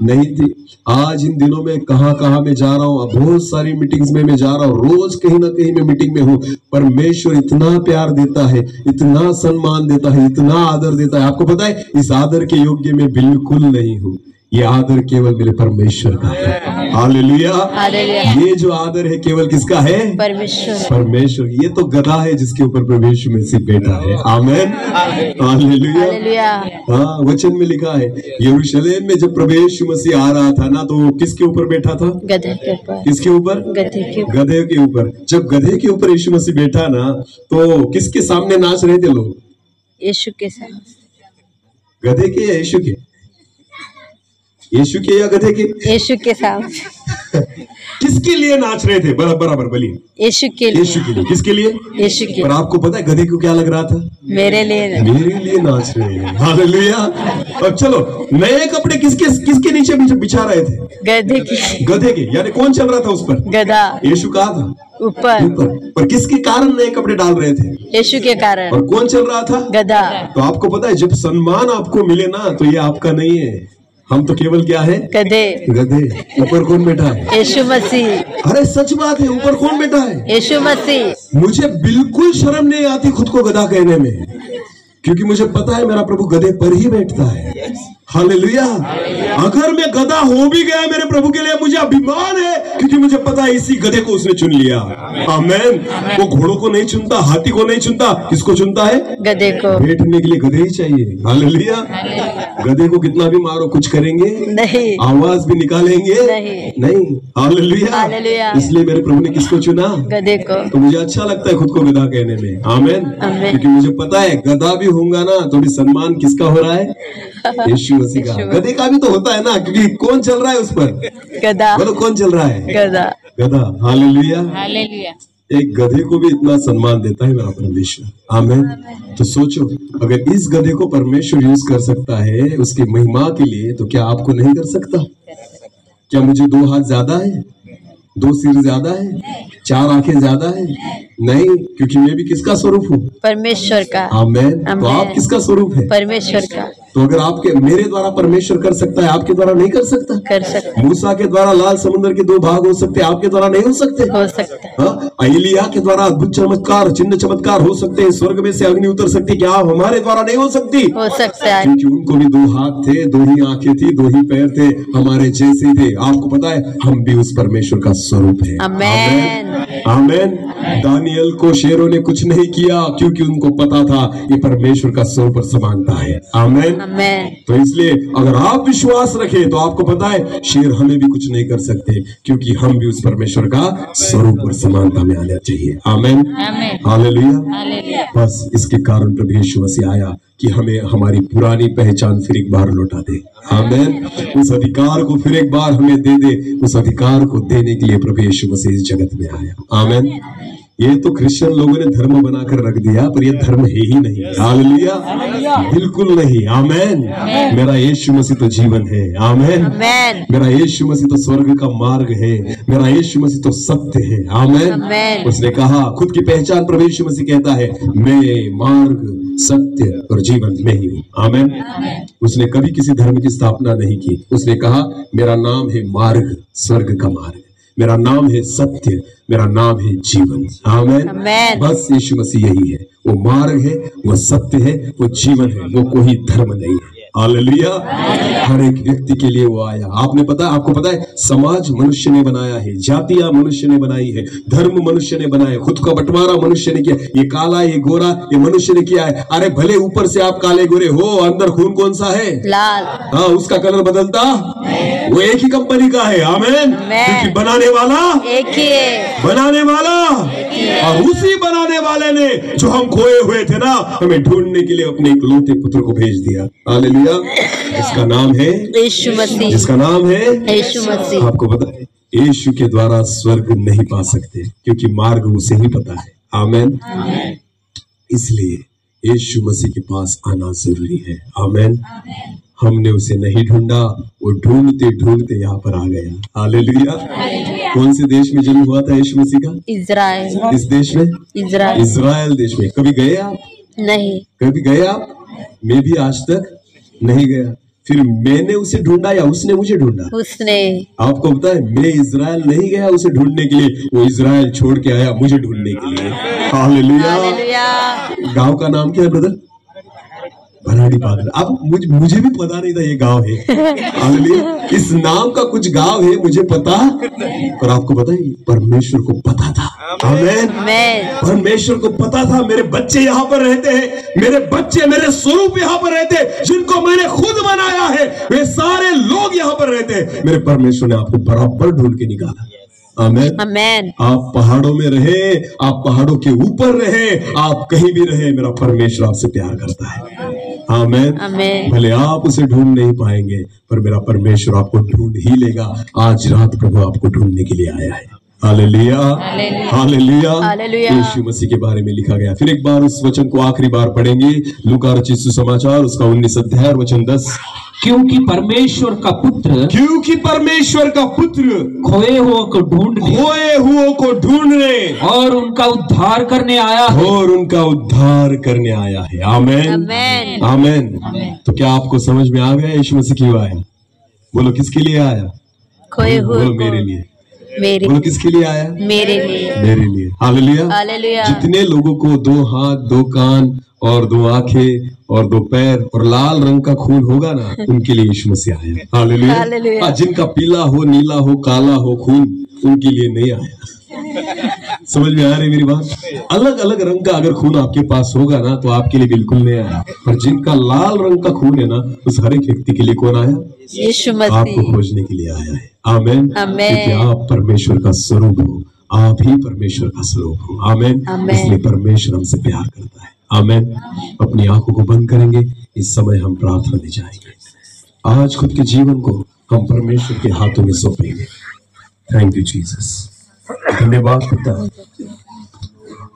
नहीं थी। आज इन दिनों में कहां मैं जा रहा हूँ, बहुत सारी मीटिंग्स में मैं जा रहा हूँ, रोज कहीं ना कहीं मैं मीटिंग में हूँ। परमेश्वर इतना प्यार देता है, इतना सम्मान देता है, इतना आदर देता है। आपको पता है इस आदर के योग्य मैं बिल्कुल नहीं हूँ, ये आदर केवल मेरे परमेश्वर का है। हालेलुया, ये जो आदर है केवल किसका है? परमेश्वर। ये तो गधा है जिसके ऊपर प्रभु यीशु मसीह बैठा है। आमीन, हालेलुया। हाँ, वचन में लिखा है, यरूशलेम में जब प्रभु यीशु मसीह आ रहा था ना, तो वो किसके ऊपर बैठा था? गधे के ऊपर। किसके ऊपर? गधे के ऊपर। जब गधे के ऊपर यीशु मसीह बैठा ना, तो किसके सामने नाच रहे थे लोग? यीशु के सामने। गधे के या यीशु के? यीशु के या गधे के? यीशु के सामने। किसके लिए नाच रहे थे? बराबर बोलिए। यीशु के लिए। यीशु के लिए। किसके लिए? यीशु के। पर आपको पता है गधे को क्या लग रहा था? मेरे लिए। मेरे लिए नाच रहे हैं। हालेलुया। अब चलो, नए कपड़े किसके नीचे बिछा रहे थे? गधे के। गधे के, यानी कौन चल रहा था उस पर? गधा। यीशु कहाँ था? ऊपर। पर किसके कारण नए कपड़े डाल रहे थे? यीशु के कारण। और कौन चल रहा था? गधा। तो आपको पता है जब सम्मान आपको मिले ना, तो ये आपका नहीं है, हम तो केवल क्या है? गधे। गधे। ऊपर कौन बैठा है? यीशु मसीह। अरे सच बात है, ऊपर कौन बैठा है? यीशु मसीह। मुझे बिल्कुल शर्म नहीं आती खुद को गधा कहने में, क्योंकि मुझे पता है मेरा प्रभु गधे पर ही बैठता है। हालेलुया। अगर मैं गधा हो भी गया मेरे प्रभु के लिए, मुझे अभिमान है, क्योंकि मुझे पता है इसी गधे को उसने चुन लिया। आमेन। वो घोड़ों को नहीं चुनता, हाथी को नहीं चुनता, किसको चुनता है? गधे को। बैठने के लिए गधे ही चाहिए। हालेलुया। गधे को कितना भी मारो कुछ करेंगे नहीं, आवाज भी निकालेंगे नहीं। हालेलुया। इसलिए मेरे प्रभु ने किसको चुना? गधे को। तो मुझे अच्छा लगता है खुद को गधा कहने में। आमेन। क्योंकि मुझे पता है गधा भी होऊंगा ना तो भी सम्मान किसका हो रहा है? यीशु मसीह का। गधे का भी तो होता है ना, क्योंकि कौन चल रहा है उस पर? गधा। बोलो कौन चल रहा है? गधा। हालेलुया। एक गधे को भी इतना सम्मान देता है मेरा परमेश्वर। आमेन। तो सोचो, अगर इस गधे को परमेश्वर यूज कर सकता है उसकी महिमा के लिए, तो क्या आपको नहीं कर सकता? क्या मुझे 2 हाथ ज्यादा है, 2 सिर ज्यादा है, 4 आंखें ज्यादा है? नहीं, क्योंकि मैं भी किसका स्वरूप हूँ? परमेश्वर का। आमेन। तो आप किसका स्वरूप है? परमेश्वर का। तो अगर आपके मेरे द्वारा परमेश्वर कर सकता है, आपके द्वारा नहीं कर सकता? कर सकता। मूसा के द्वारा लाल समुद्र के 2 भाग हो सकते, आपके द्वारा नहीं हो सकते? हो सकता है। एलिया के द्वारा अद्भुत चमत्कार, चिन्ह चमत्कार हो सकते हैं, स्वर्ग में से अग्नि उतर सकती है, क्या हमारे द्वारा नहीं हो सकती? हो सकता है, क्योंकि उनको भी 2 हाथ थे, 2 ही आंखें थी, 2 ही पैर थे, हमारे जैसे थे। आपको पता है हम भी उस परमेश्वर का स्वरूप है। आमेन। आमेन। दानियल को शेरों ने कुछ नहीं किया, क्योंकि उनको पता था ये परमेश्वर का स्वरूप और समानता है। आमेन। तो इसलिए अगर आप विश्वास रखें तो आपको पता है शेर हमें भी कुछ नहीं कर सकते, क्योंकि हम भी उस परमेश्वर का स्वरूप और समानता में आना चाहिए। आमेन। हालेलुया। बस इसके कारण प्रभु यीशु मसीह आया कि हमें हमारी पुरानी पहचान फिर एक बार लौटा दे। आमेन। उस अधिकार को फिर एक बार हमें दे दे। उस अधिकार को देने के लिए प्रभु यीशु मसीह इस जगत में आया। आमेन। ये तो क्रिश्चियन लोगों ने धर्म बनाकर रख दिया, पर ये धर्म है ही नहीं। हालेलुया। बिल्कुल नहीं। आमेन। मेरा यीशु मसीह तो जीवन है। आमेन। मेरा यीशु मसीह तो स्वर्ग का मार्ग है। मेरा यीशु मसीह तो सत्य है। आमेन। उसने कहा, खुद की पहचान प्रभु यीशु मसीह कहता है, मैं मार्ग, सत्य और जीवन में ही हूँ। आमेन। उसने कभी किसी धर्म की स्थापना नहीं की। उसने कहा, मेरा नाम है मार्ग, स्वर्ग का मार्ग, मेरा नाम है सत्य, मेरा नाम है जीवन। आमेन। बस यीशु मसीह यही है, वो मार्ग है, वो सत्य है, वो जीवन है, वो कोई धर्म नहीं है। हालेलुया। हर एक व्यक्ति के लिए वो आया। आपको पता है समाज मनुष्य ने बनाया है, जातियां मनुष्य ने बनाई है, धर्म मनुष्य ने बनाया है, खुद का बंटवारा मनुष्य ने किया। ये काला, ये गोरा, ये मनुष्य ने किया है। अरे भले ऊपर से आप काले गोरे हो, अंदर खून कौन सा है? लाल। हाँ, उसका कलर बदलता वो एक ही कंपनी का है। आमेन। क्योंकि बनाने वाला एक ही है। बनाने वाला और उसी बनाने वाले ने जो हम खोए हुए थे ना, हमें ढूंढने के लिए अपने इकलौते पुत्र को भेज दिया। हालेलुया। इसका नाम है यीशु मसीह। जिसका नाम है यीशु मसीह। आपको पता है यीशु के द्वारा स्वर्ग नहीं पा सकते, क्योंकि मार्ग उसे ही पता है। आमेन। इसलिए यीशु मसीह के पास आना जरूरी है। आमेन। हमने उसे नहीं ढूंढा, वो ढूंढते ढूंढते यहाँ पर आ गया। हालेलुया। कौन से देश में जन्म हुआ था यीशु मसीह का? इज़राइल। इस देश में? इज़राइल देश में। कभी गए आप? नहीं। कभी गए आप? मैं भी आज तक नहीं गया। फिर मैंने उसे ढूंढा या उसने मुझे ढूंढा? उसने। आपको पता है मैं इज़राइल नहीं गया उसे ढूंढने के लिए, वो इज़राइल छोड़ के आया मुझे ढूंढने के लिए। हालेलुया। गांव का नाम क्या है ब्रदर? भराड़ी पागल। अब मुझे भी पता नहीं था ये गांव है। हालेलुया। इस नाम का कुछ गांव है मुझे पता, पर आपको पता है परमेश्वर को पता था। आमेन। परमेश्वर को पता था मेरे बच्चे यहाँ पर रहते हैं, मेरे बच्चे मेरे स्वरूप यहाँ पर रहते हैं, जिनको मैंने खुद बनाया है, वे सारे लोग यहाँ पर रहते हैं। मेरे परमेश्वर ने आपको बराबर ढूंढ के निकाला। आमेन। आमेन। आप पहाड़ों में रहे, आप पहाड़ों के ऊपर रहे, आप कहीं भी रहे, मेरा परमेश्वर आपसे प्यार करता है। आमेन। आमेन। भले आप उसे ढूंढ नहीं पाएंगे, पर मेरा परमेश्वर आपको ढूंढ ही लेगा। आज रात प्रभु आपको ढूंढने के लिए आया है। हालेलुया। हालेलुया। यीशु मसीह के बारे में लिखा गया। फिर एक बार उस वचन को आखिरी बार पढ़ेंगे। लूका रचित सुसमाचार उसका 19 अध्याय वचन 10। क्योंकि परमेश्वर का पुत्र खोए हुओं को ढूंढने और उनका उद्धार करने आया है। आमेन। आमेन। तो क्या आपको समझ में आ गया यीशु मसीह क्यों आया? बोलो किसके लिए आया? खोए हुए। बोलो मेरे लिए। बोलो किसके लिए आया? मेरे लिए। हालेलुया। जितने लोगों को 2 हाथ, 2 कान और 2 आंखें और 2 पैर और लाल रंग का खून होगा ना, उनके लिए यीशु मसीह आया। हालेलुया। जिनका पीला हो, नीला हो, काला हो खून, उनके लिए नहीं आया। समझ में आ रही मेरी बात? अलग अलग रंग का अगर खून आपके पास होगा ना, तो आपके लिए बिल्कुल नहीं आया। पर जिनका लाल रंग का खून है ना, उस हर एक व्यक्ति के लिए कौन आया? यीशु मसीह। आपको खोजने के लिए आया है। आमीन। आमीन। क्योंकि आप परमेश्वर का स्वरूप हो, आप ही परमेश्वर का स्वरूप हो। आमीन। इसलिए परमेश्वर हमसे प्यार करता है। आमीन। अपनी आंखों को बंद करेंगे, इस समय हम प्रार्थना में जाएंगे। आज खुद के जीवन को हम परमेश्वर के हाथों में सौंपेंगे। Thank you Jesus. धन्यवाद पिता,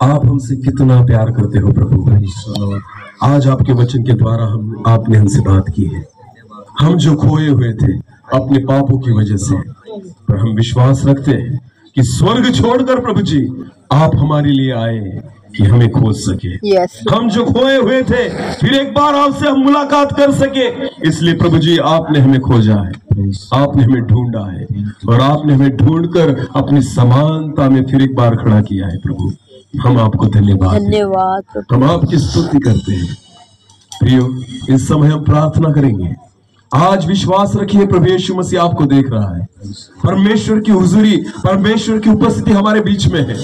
आप हमसे कितना प्यार करते हो प्रभु। आज आपके वचन के द्वारा आपने हमसे बात की है। हम जो खोए हुए थे अपने पापों की वजह से, पर हम विश्वास रखते हैं कि स्वर्ग छोड़कर प्रभु जी आप हमारे लिए आए कि हमें खोज सके। हम जो खोए हुए थे, फिर एक बार आपसे हम मुलाकात कर सके। इसलिए प्रभु जी आपने हमें खोजा है, आपने हमें ढूंढा है, और आपने हमें ढूंढकर अपनी समानता में फिर एक बार खड़ा किया है। प्रभु हम आपको धन्यवाद, हम आपकी स्तुति करते हैं। प्रियो, इस समय हम प्रार्थना करेंगे। आज विश्वास रखिए, प्रभु यीशु मसीह आपको देख रहा है। परमेश्वर की हुजूरी, परमेश्वर की उपस्थिति हमारे बीच में है।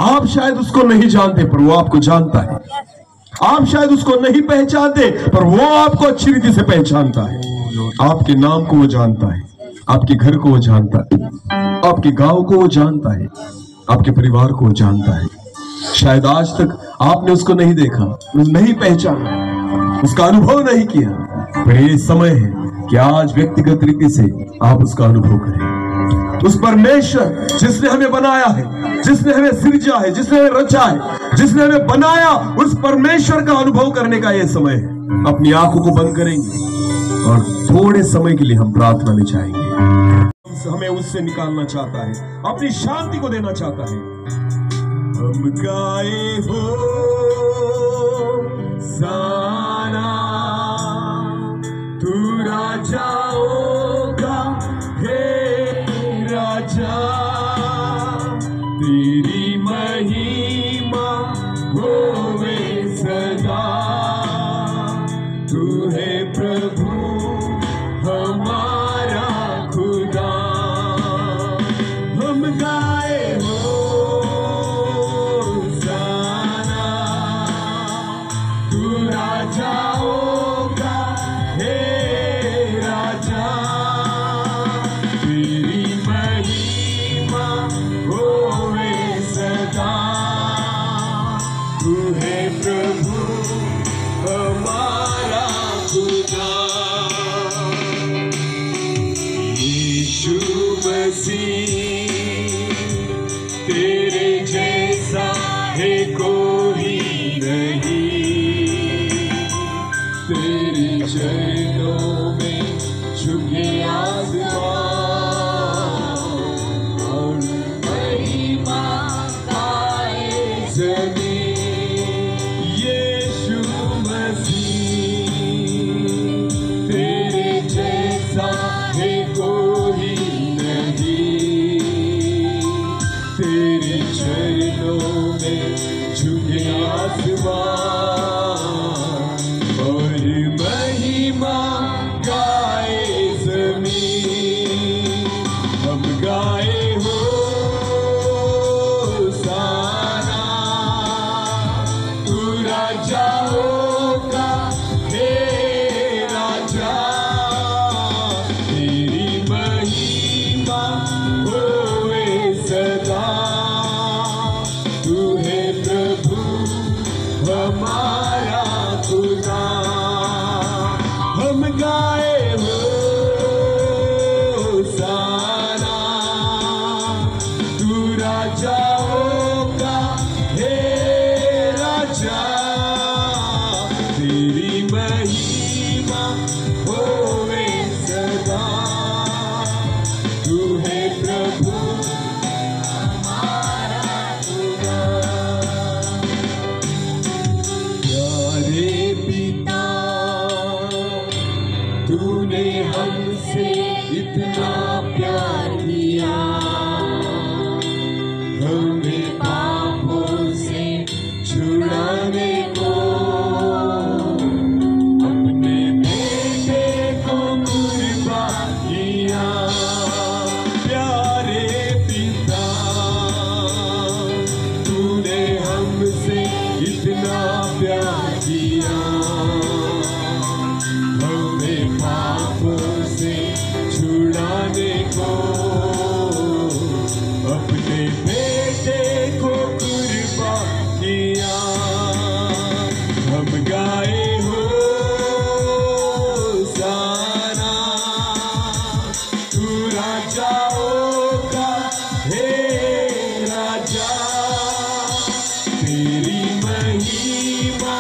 आप शायद उसको नहीं जानते, पर वो आपको जानता है। आप शायद उसको नहीं पहचानते, पर वो आपको अच्छी रीति से पहचानता है। आपके नाम को वो जानता है, आपके घर को वो जानता है, आपके गांव को वो जानता है, आपके परिवार को वो जानता है। शायद आज तक आपने उसको नहीं देखा, नहीं पहचाना, उसका अनुभव नहीं किया, पर ये समय है कि आज व्यक्तिगत रीति से आप उसका अनुभव करें। उस परमेश्वर जिसने हमें बनाया है, जिसने हमें सृजा है, जिसने हमें रचा है, जिसने हमें बनाया, उस परमेश्वर का अनुभव करने का यह समय है। अपनी आंखों को बंद करेंगे और थोड़े समय के लिए हम प्रार्थना में जाएंगे। हमें उससे निकालना चाहता है, अपनी शांति को देना चाहता है। हम गाए हो साना, तू राजाओं का हे राजा, तेरी महिमा होवे सदा। तू है प्रभु हमारा खुदा। हम गाए हो साना, तू राजाओं का हे राजा, तेरी महिमा होवे सदा। तू है प्रभु हमारा खुदा। यीशु मसीह तेरे जैसा है कोई नहीं, तेरे चरणों में झुके आसमान और महिमा गाए ज़मीन। यीशु मसीह तेरे जैसा है कोई नहीं, तेरे चरणों में झुके आसमान और महिमा गाए ज़मीन। हम गाए हो साना, तू राजाओं का हे राजा, तेरी महिमा होवे सदा। तू है प्रभु हमारा खुदा। हम गाए हो साना, तू राजाओं का हे राजा, तेरी महिमा होवे सदा। तू है प्रभु हमारा खुदा। प्यारे पिता, तूने हमसे इतना प्यार किया, हमें पापों से छुड़ाने को तेरी महिमा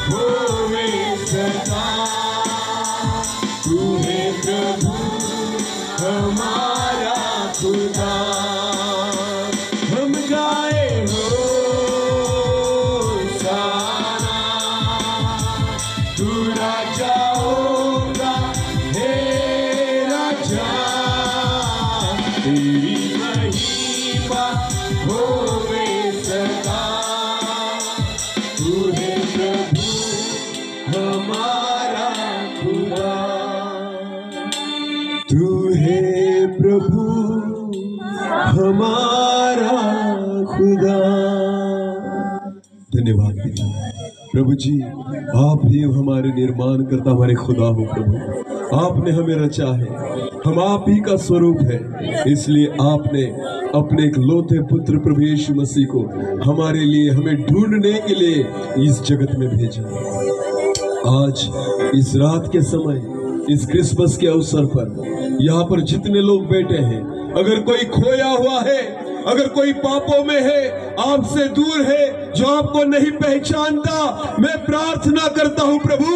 होवे सदा। तू है प्रभु हमारा खुदा। हम गाए होसाना, तू राजा होगा हे राजा। तेरी महिमा होवे सदा। तू है प्रभु हमारा खुदा। तू है प्रभु हमारा खुदा। धन्यवाद पिता। प्रभु जी, आप ही हमारे निर्माण करता हमारे खुदा हो। प्रभु, आपने हमें रचा है, हम आप ही का स्वरूप है, इसलिए आपने अपने एक लौते पुत्र प्रभु यीशु मसीह को हमारे लिए, हमें ढूंढने के लिए इस जगत में भेजा। आज इस रात के समय, इस क्रिसमस के अवसर पर यहाँ पर जितने लोग बैठे हैं, अगर कोई खोया हुआ है, अगर कोई पापों में है, आपसे दूर है, जो आपको नहीं पहचानता, मैं प्रार्थना करता हूं प्रभु,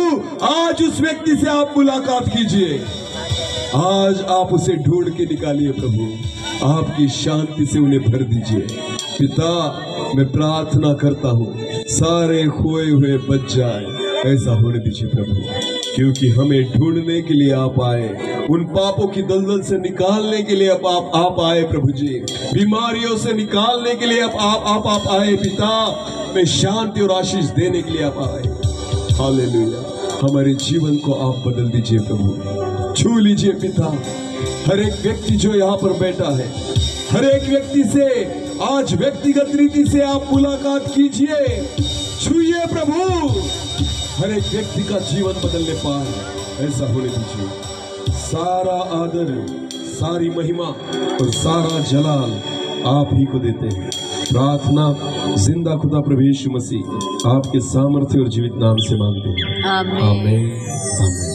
आज उस व्यक्ति से आप मुलाकात कीजिए। आज आप उसे ढूंढ के निकालिए प्रभु, आपकी शांति से उन्हें भर दीजिए। पिता, मैं प्रार्थना करता हूँ सारे खोए हुए बच जाए, ऐसा होने दीजिए प्रभु, क्योंकि हमें ढूंढने के लिए आप आए, उन पापों की दलदल से निकालने के लिए आप आए प्रभु जी, बीमारियों से निकालने के लिए आप आए पिता, में शांति और आशीष देने के लिए आप आए। हालेलुया। हमारे जीवन को आप बदल दीजिए प्रभु, छू लीजिए पिता। हर एक व्यक्ति जो यहाँ पर बैठा है, हर एक व्यक्ति से आज व्यक्तिगत रीति से आप मुलाकात कीजिए, छूइए प्रभु, हर एक व्यक्ति का जीवन बदलने पाए, ऐसा होने दीजिए। सारा आदर, सारी महिमा और सारा जलाल आप ही को देते हैं। प्रार्थना जिंदा खुदा प्रभु यीशु मसीह आपके सामर्थ्य और जीवित नाम से मांगते हैं। आमीन। आमीन।